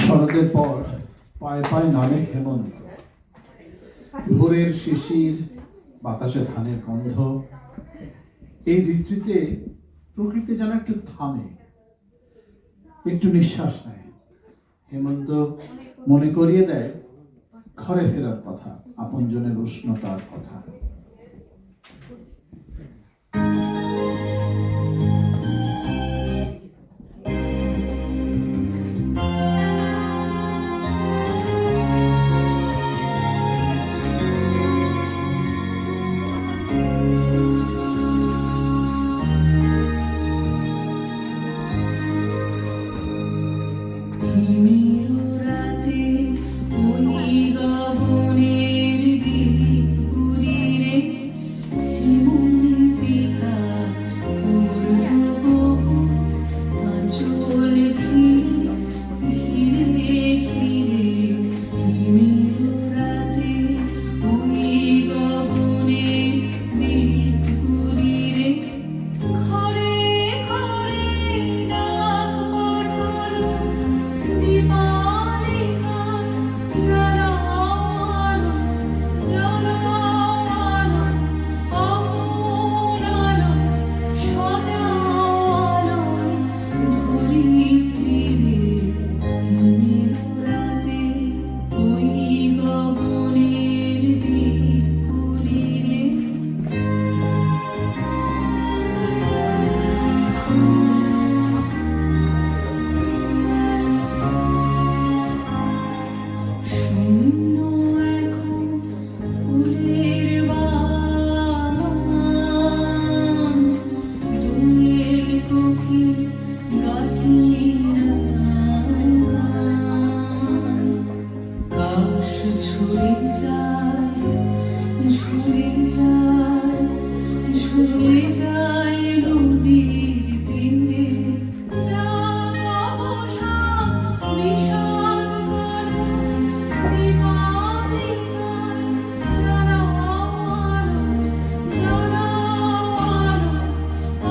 শরতের পর পায়ে পায়ে নামে হেমন্ত, ভোরের শিশির, বাতাসে ধানের গন্ধ। এই ঋতুতে প্রকৃতি যেন একটু থামে, একটু নিঃশ্বাস নেয়। হেমন্ত মনে করিয়ে দেয় ঘরে ফেরার কথা, আপনজনের উষ্ণতার কথা। রাতে ওই গগনের দিকগুলির ঝুলে যায় নদীর তীরে যাব বসাক বিষাদ করো দীপালিকায় জ্বালাও আলো জ্বালাও আলো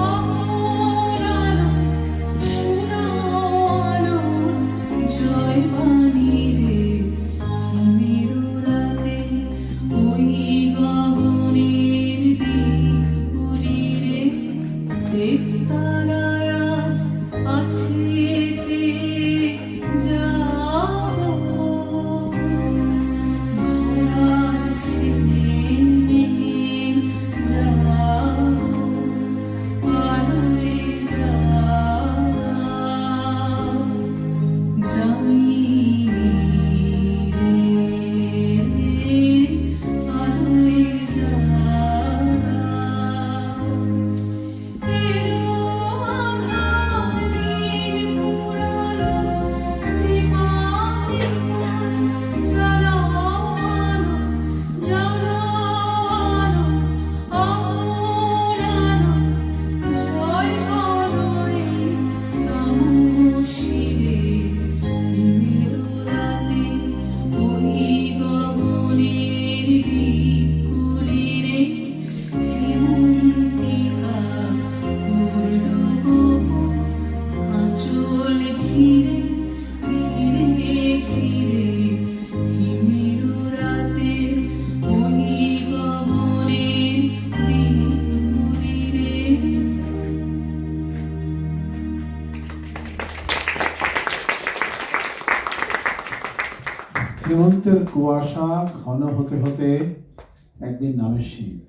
অমর আলো শোনাও আলো জয় বাণী রে হিমের রাতে ওই গগনের দিকগুলি রে দেবতারায় আজ আছে যে যাবো ভোলার ছেলে মেয়ে যাবো আলোয় যাও জামিনী রে আলোয় যাও এলো আঁধার দিন ফুরালো দীপালিকায় জ্বালাও আলো জ্বালাও আলো অমর আলো জয় করো এই তামসিরে হিমের রাতে ওই গগনের দিকগুলি রে হেমন্তিকা করল গোপন আঁচল ঘিরে ঘিরে ঘিরে হিমের রাতে ওই গগনের দিকগুলি রে। হেমন্তের কুয়াশা ঘন হতে হতে একদিন নামে শীত।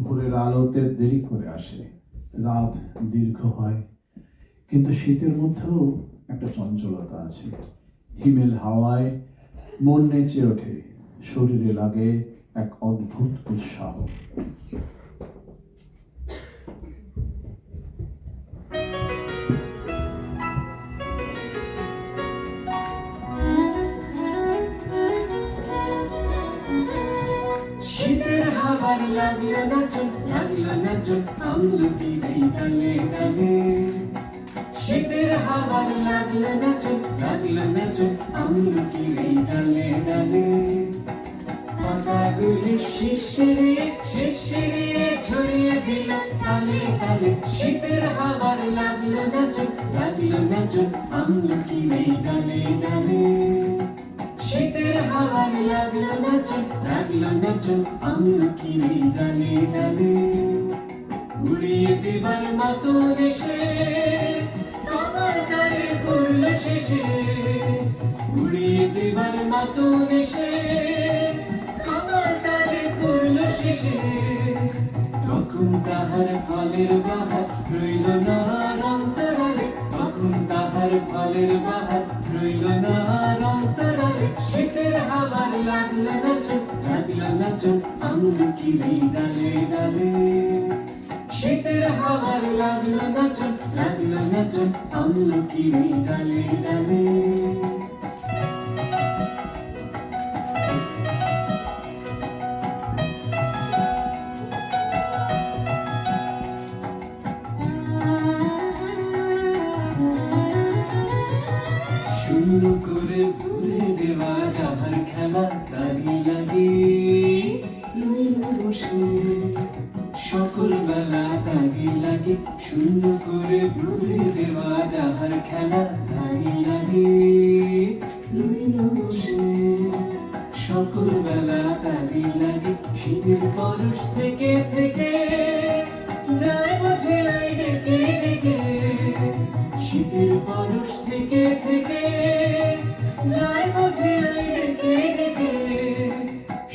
ভোরের আলোতে দেরি করে আসে, রাত দীর্ঘ হয়, কিন্তু শীতের মধ্যেও একটা চঞ্চলতা আছে। হিমেল হাওয়ায় মন নেচে ওঠে, শরীরে লাগে এক অদ্ভুত উৎসাহ। শীতের হাওয়ার লাগলো নাচন আমলকির এই ডালে ডালে শীতের হাওয়ার লাগলো নাচন আমলকির এই ডালে ডালে পাতাগুলি শিরশিরিয়ে শিরশিরিয়ে ছড়িয়ে দিল তালে তালে শীতের হাওয়ার লাগলো নাচন আমলকির এই ডালে ডালে শীতের হাওয়ার লাগলো নাচন আমলকির এই ডালে ডালে উড়িয়ে দেবার মতো দেশে কপাল তারে করল শেষে উড়িয়ে দেবার মতো দেশে কপাল তারে করল শেষে তখন তাহার ফলের বাহার রইল না অন্তরালে তখন তাহার ফলের বাহার রইল না অন্তরালে শীতের হাওয়ার লাগলো নাচন আমলকির এই ডালে ডালে শীতের হাওয়ার লাগলো নাচন আমলকির এই ডালে ডালে শূন্য করে ভরে দেওয়া যাহার খেলা তারি লাগে রইল বসে সকল বেলা তারি লাগে শূন্য করে ভরে দেওয়া যাহার খেলা তারি লাগে রইল বসে সকল বেলা তারি লাগে শীতের পরশ থেকে থেকে যায় বোঝে ডেকে ডেকে শীতের পরশ থেকে থেকে যায় বোঝে ডেকে ডেকে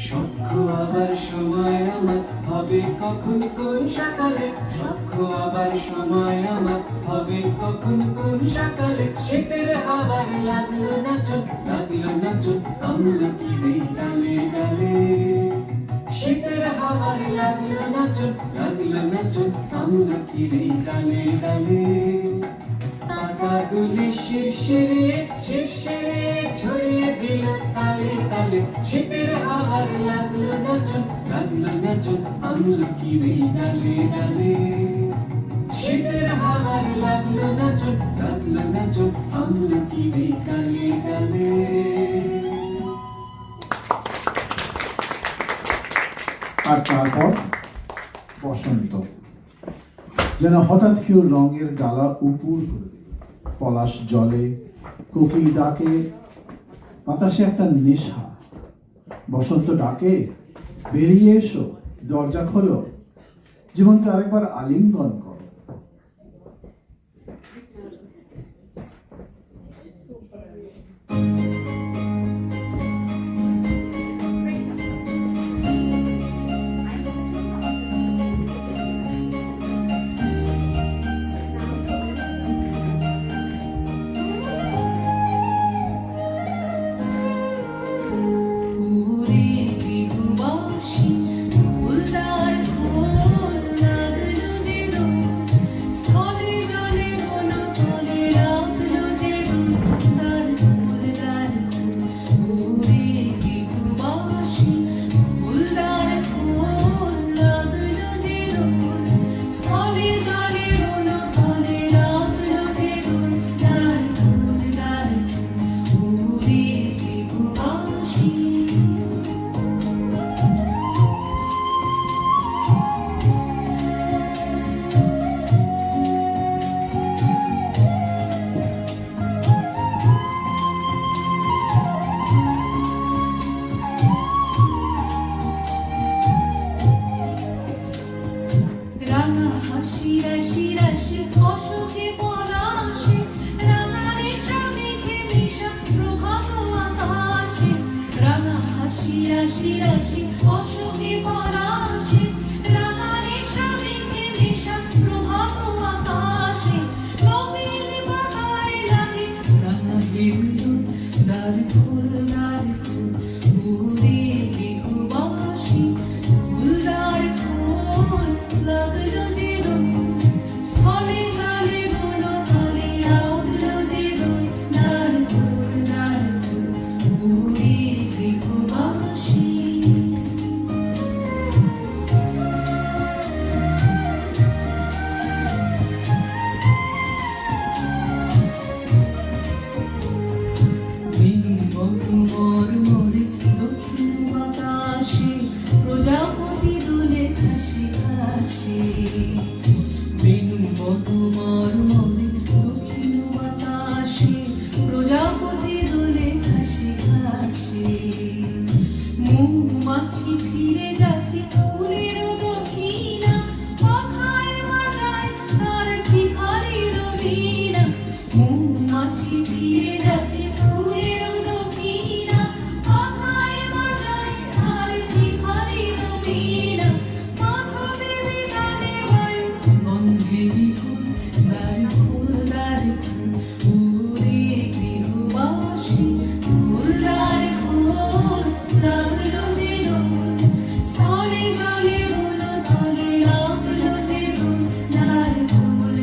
সখ্য আবার সময় আমার হবে কখন কোন সকালে সখ্য আবার সময় আমার হবে কখন কোন সকালে শীতের হাওয়ার লাগলো নাচন আমলকির এই ডালে ডালে শীতের হাওয়ার লাগলো নাচন আমলকির এই ডালে ডালে পাতাগুলি শিরশিরিয়ে শিরশিরিয়ে ছড়িয়ে দিল তালে তালে শীতের হাওয়ার লাগলো নাচন লাগলো না চোখ আমলকির এই ডালে ডালে শীতের হাওয়ার লাগলো না চোখ আমলকির এই ডালে ডালে আর তারপর বসন্ত, যেন হঠাৎ কেউ রঙের ডালা উপুর করে দিল। পলাশ জলে, কোকিল ডাকে, বাতাসে একটা নেশা। বসন্ত ডাকে, বেরিয়ে এসো, দরজা খোলো, জীবনকে আরেকবার আলিঙ্গন করো। উড়ে গৃহবাসী ফুলদার ফুল লাগলো যে দোল স্থলে জলে বন তলে লাগলো যে দোল তার ফুল উড়ে গৃহবাসী ফুলদার ফুল লাগলো যে দোল স্থলে জলে বন তলে লাগলো যে দোল তার ফুল উড়ে গৃহবাসী রাঙা হাসি রাশি রাশি অশোকে পলাশে রাঙা রেশা মেঘে মিশা প্রভাত আকাশে রাঙা হাসি রাশি রাশি অশোকে পলাশে রাঙা রেশা মেঘে মিশা প্রভাত আকাশে নবীন পাতায় লাগে রাঙা হিন্দুল দ্বার ফুল উড়ে গৃহবাসী ফুলদার ফুল লাগলো যে দোল স্থলে জলে বন তলে লাগলো যে দোল দ্বার ফুল উড়ে গৃহবাসী মর মরে দক্ষিণ বাতাসে প্রজাপতি দুলে হাসি হাসি বেনু মর মরে দক্ষিণ বাতাসে প্রজাপতি দুলে হাসি হাসি মৌমাছি ফিরে যাচ্ছে ফুলের দক্ষিণা পাখায় বাজায় তার ভিখারির বীণা মৌমাছি ফিরে যাচ্ছে ফুলের দক্ষিণা পাখায় বাজায় তার ভিখারির বীণা মাধবে বিধানে বায়ু বন্ধে বিপুল দ্বার ফুল উড়ে গৃহবাসী ফুলদার ফুল লাগলো যে দোল স্থলে জলে বন তলে লাগলো যে দোল দ্বার ফুল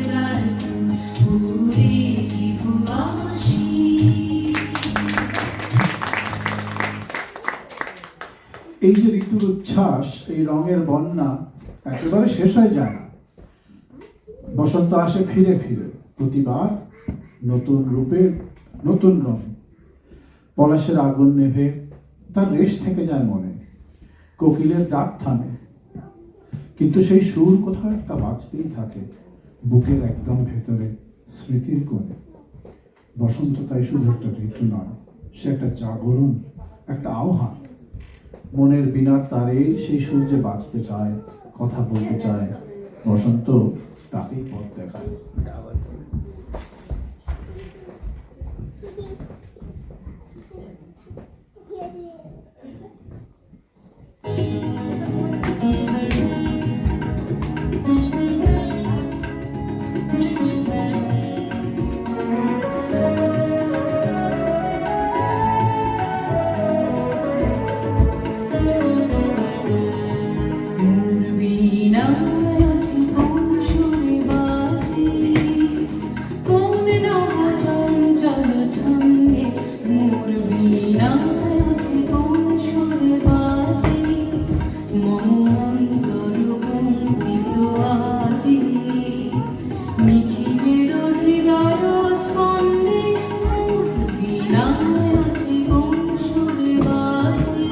উড়ে গৃহবাসী এই যে ঋতুর উচ্ছ্বাস, এই রঙের বন্যা একেবারে শেষ হয়ে যায় না। বসন্ত আসে ফিরে ফিরে, প্রতিবার নতুন রূপে, নতুন রঙ। পলাশের আগুন নেভে, তার রেশ থেকে যায় মনে। কোকিলের ডাক থামে, কিন্তু সেই সুর কোথাও একটা বাজতেই থাকে বুকের একদম ভেতরে, স্মৃতির কোণে। বসন্ত তাই শুধু একটা ঋতু নয়, সে একটা জাগরণ, একটা আহ্বান। মনের বিনার তারে সেই সূর্যে বাঁচতে চায়, কথা বলতে চায়। বসন্ত তাকেই পথ দেখায়। মোর অন্তর কম্পিত আজি নিখিলের হৃদয় স্পন্দে মোর বিনায়কে সুরে বাজে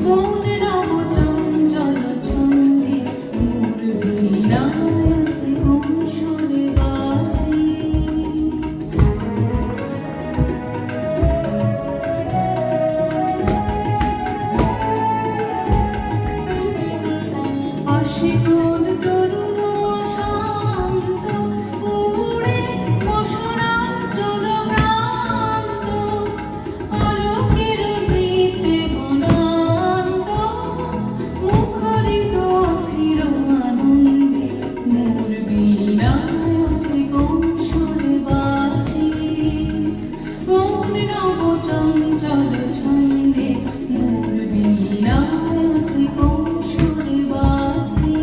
কোন নব চঞ্চল ছন্দে মোর বিনায়কে সুরে বাজে আশিকুল তরুণ শান্ত উড়ে বসনাঞ্চল ভ্রান্ত আলোকের নৃত্যে বনান্ত মুখরিত অধীর আনন্দে মোর বিনায়কে সুরে বাজে কোন নব চঞ্চল ছন্দে মোর বিনায়কে সুরে বাজে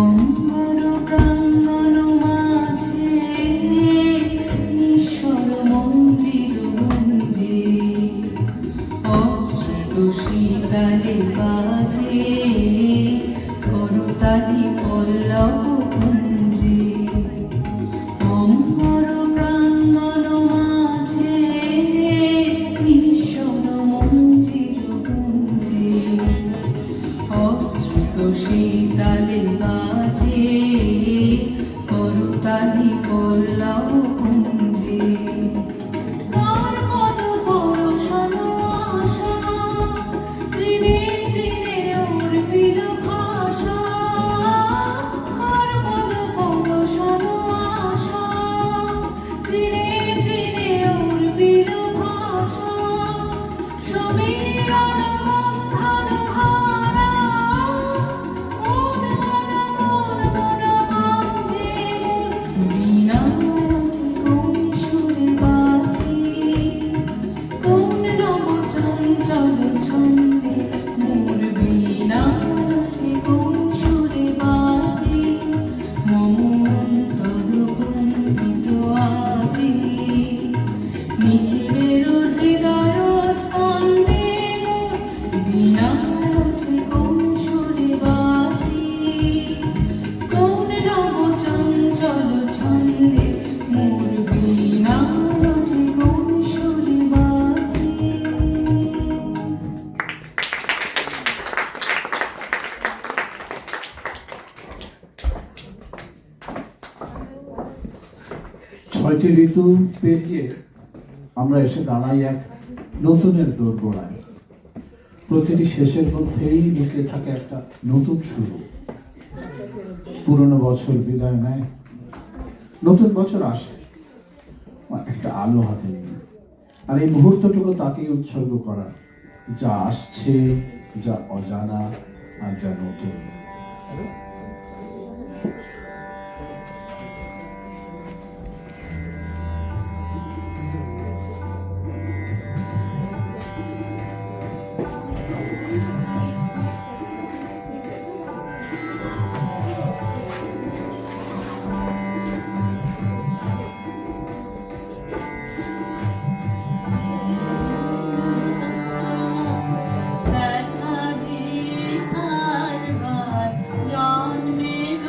অম্বর প্রাঙ্গণ মাঝে ঈশ্বর মন্দির গুঞ্জে অশ্রুত শীতালে বাজে করতালি পল্লব কুঞ্জে অম্বর প্রাঙ্গণ মাঝে ঈশ্বর মন্দির গুঞ্জে অশ্রুত শীতালে বাজে করতালি পল্লব কুঞ্জে কার কত পরশানো আশা দিনে দিনে অর্পিল ভাষা কার কত পরশানো আশা দিনে দিনে অর্পিল ভাষা সমীরণ বন্ধন হারা মন বাঁধে বিনায়কে সুরে বাজে কোন নব চঞ্চল ছন্দে মোর বিনায়কে সুরে বাজে মম অন্তর কম্পিত আজি নিখিলের হৃদয় স্পন্দে মোর বিনায়কে সুরে বাজে কোন নব চঞ্চল ছন্দে মোর বিনায়কে সুরে বাজে। ছয়টি ঋতু পেরিয়ে আমরা এসে দাঁড়াই এক নতুনের দোরগোড়ায়। প্রতিটি শেষের মধ্যেই লুকিয়ে থাকে একটা নতুন শুরু। পুরনো বছর বিদায় নেয়, নতুন বছর আসে একটা আলো হাতে নিয়ে। আর এই মুহূর্তটুকু তাকেই উৎসর্গ করা, যা আসছে, যা অজানা আর যা নতুন। ব্যথা দিয়ে আর বার জন্মের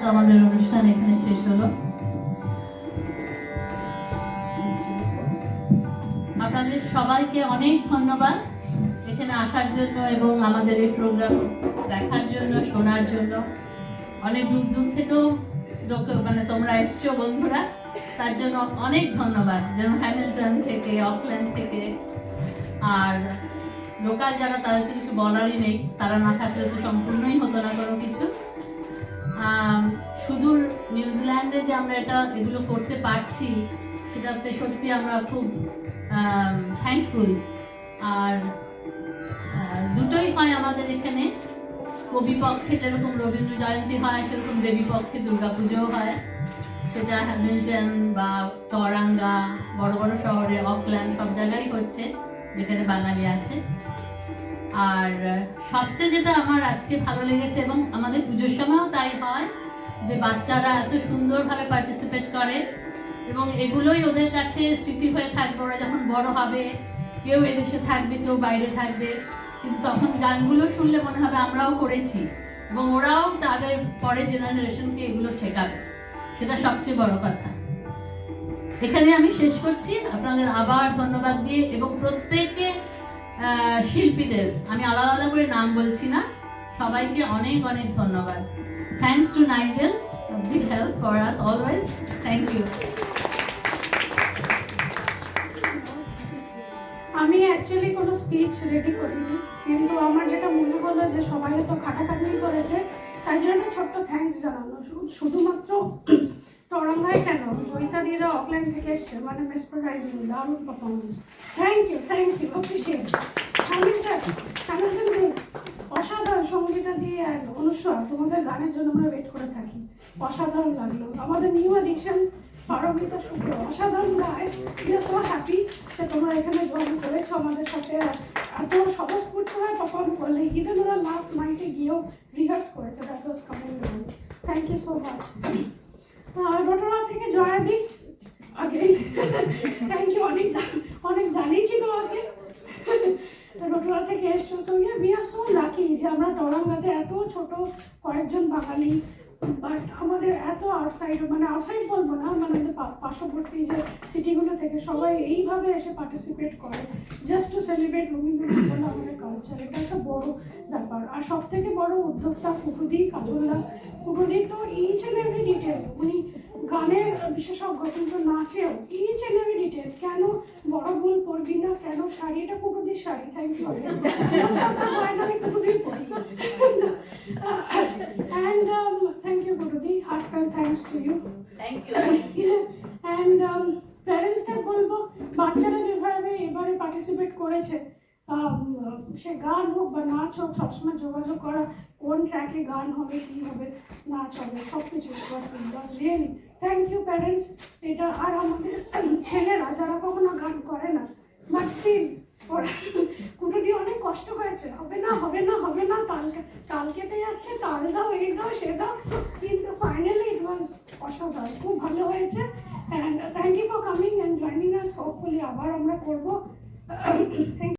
মতো আমাদের অনুষ্ঠান এখানে শেষ হলো। আপনাদের সবাইকে অনেক ধন্যবাদ এখানে আসার জন্য এবং আমাদের এই প্রোগ্রাম দেখার জন্য, শোনার জন্য। অনেক দূর দূর থেকেও লোক মানে তোমরা এসছো বন্ধুরা, তার জন্য অনেক ধন্যবাদ। যেমন হ্যামিল্টন থেকে, অকল্যান্ড থেকে, আর লোকাল যারা, তাদের তো কিছু বলারই নেই, তারা না থাকলে তো সম্পূর্ণই হতো না কোনো কিছু। সুদূর নিউজিল্যান্ডে যে আমরা এগুলো করতে পারছি, সেটাতে সত্যি আমরা খুব থ্যাঙ্কফুল। আর দুটোই হয় আমাদের এখানে, কবি পক্ষে যেরকম রবীন্দ্র জয়ন্তী হয়, সেরকম দেবী পক্ষে দুর্গাপুজোও হয়। সেটা হ্যামিল্টন বা টরাঙ্গা, বড় বড় শহরে, অকল্যান্ড, সব জায়গায় হচ্ছে যেখানে বাঙালি আছে। আর সবচেয়ে যেটা আমার আজকে ভালো লেগেছে, এবং আমাদের পুজোর সময়ও তাই হয়, যে বাচ্চারা এত সুন্দরভাবে পার্টিসিপেট করে এবং এগুলোই ওদের কাছে স্মৃতি হয়ে থাকবে। ওরা যখন বড় হবে, কেউ এদেশে থাকবে, কেউ বাইরে থাকবে, কিন্তু তখন গানগুলো শুনলে মনে হবে আমরাও করেছি, এবং ওরাও তাদের পরের জেনারেশনকে এগুলো শেখাবে। সেটা সবচেয়ে বড় কথা। এখানে আমি শেষ করছি, আপনাদের আবার ধন্যবাদ দিয়ে, এবং প্রত্যেকে শিল্পীদের আমি আলাদা আলাদা করে নাম বলছি না, সবাইকে অনেক অনেক ধন্যবাদ। Thanks to Nigel, big help for us always. Thank you. আমি অ্যাকচুয়ালি কোনো স্পিচ রেডি করিনি, কিন্তু আমার যেটা মনে হলো যে সবাই তো খাটাখাটনি করেছে, তাই জন্য একটা ছোট্ট থ্যাঙ্কস জানানো। শুধুমাত্র টরাঙ্গায় কেন, জয়িতা দিদা অকল্যান্ড থেকে এসছে, মানে মেসপ্রাইজিং, দারুণ performance. Thank you, appreciate. Hamilton, অসাধারণ। সঙ্গীতা দিয়ে আর অনুষ্কা, তোমাদের গানের জন্য আমরা ওয়েট করে থাকি, অসাধারণ লাগলো। আমাদের নিউ এডিশন পারমিতা শুক্র, অসাধারণ গায়। উই আর সো হ্যাপি যে তোমরা এখানে জয়েন করেছো আমাদের সাথে, এত স্বতঃস্ফূর্তভাবে পারফর্ম করলে। ইভেন ওরা লাস্ট নাইটে গিয়েও রিহার্স করেছে, that was commendable. Thank you so much. রটোরা থেকে জয়াদি, আগেন থ্যাংক ইউ। অনেক জানিয়েছি তোমাকে, রটোরা থেকে এসছো। So we are so lucky যে আমরা টরাঙ্গাতে এত ছোট কয়েকজন বাঙালি, বাট আমাদের এত আউটসাইড, মানে আউটসাইড বলবো না, মানে আমাদের পার্শ্ববর্তী যে সিটিগুলো থেকে সবাই এইভাবে এসে পার্টিসিপেট করে জাস্ট টু সেলিব্রেট রবীন্দ্রনাথ বলে আমাদের কালচার। এটা একটা বড় ব্যাপার। আর সব থেকে বড় উদ্যোক্তা কুকুদি, কাজলদা। কুকুদি তো ইচ অ্যান্ড এভরি ডিটেল, উনি গানের বিশেষজ্ঞ, কিন্তু নাচেও ইচ অ্যান্ড এভরি ডিটেল। কেন বড় ভুল পরবি না, কেন শাড়ি, এটা কুকুদির শাড়ি। Thank you. আমি কুকুদির পরি। And thank you, Gurudi. Heartfelt thanks to you. Thank you. And প্যারেন্টসদের বলবো, বাচ্চারা যেভাবে এবারে পার্টিসিপেট করেছে, সে গান হোক বা নাচ হোক, সবসময় যোগাযোগ করা, কোন ট্র্যাকে গান হবে, কী হবে, নাচ হবে, সব কিছু রিয়েলি থ্যাংক ইউ প্যারেন্টস। এটা আর আমাদের ছেলেরা যারা কখনো গান করে না, বাট স্টিল কুটো দিয়ে অনেক কষ্ট হয়েছে, হবে না, তাল কেটে যাচ্ছে, তাল দাও, এই দাও, সে দাও, কিন্তু ফাইনালি ইট ওয়াজ অসাধারণ, খুব ভালো হয়েছে। And thank you for coming and joining us. Hopefully আবার আমরা করবো। থ্যাংক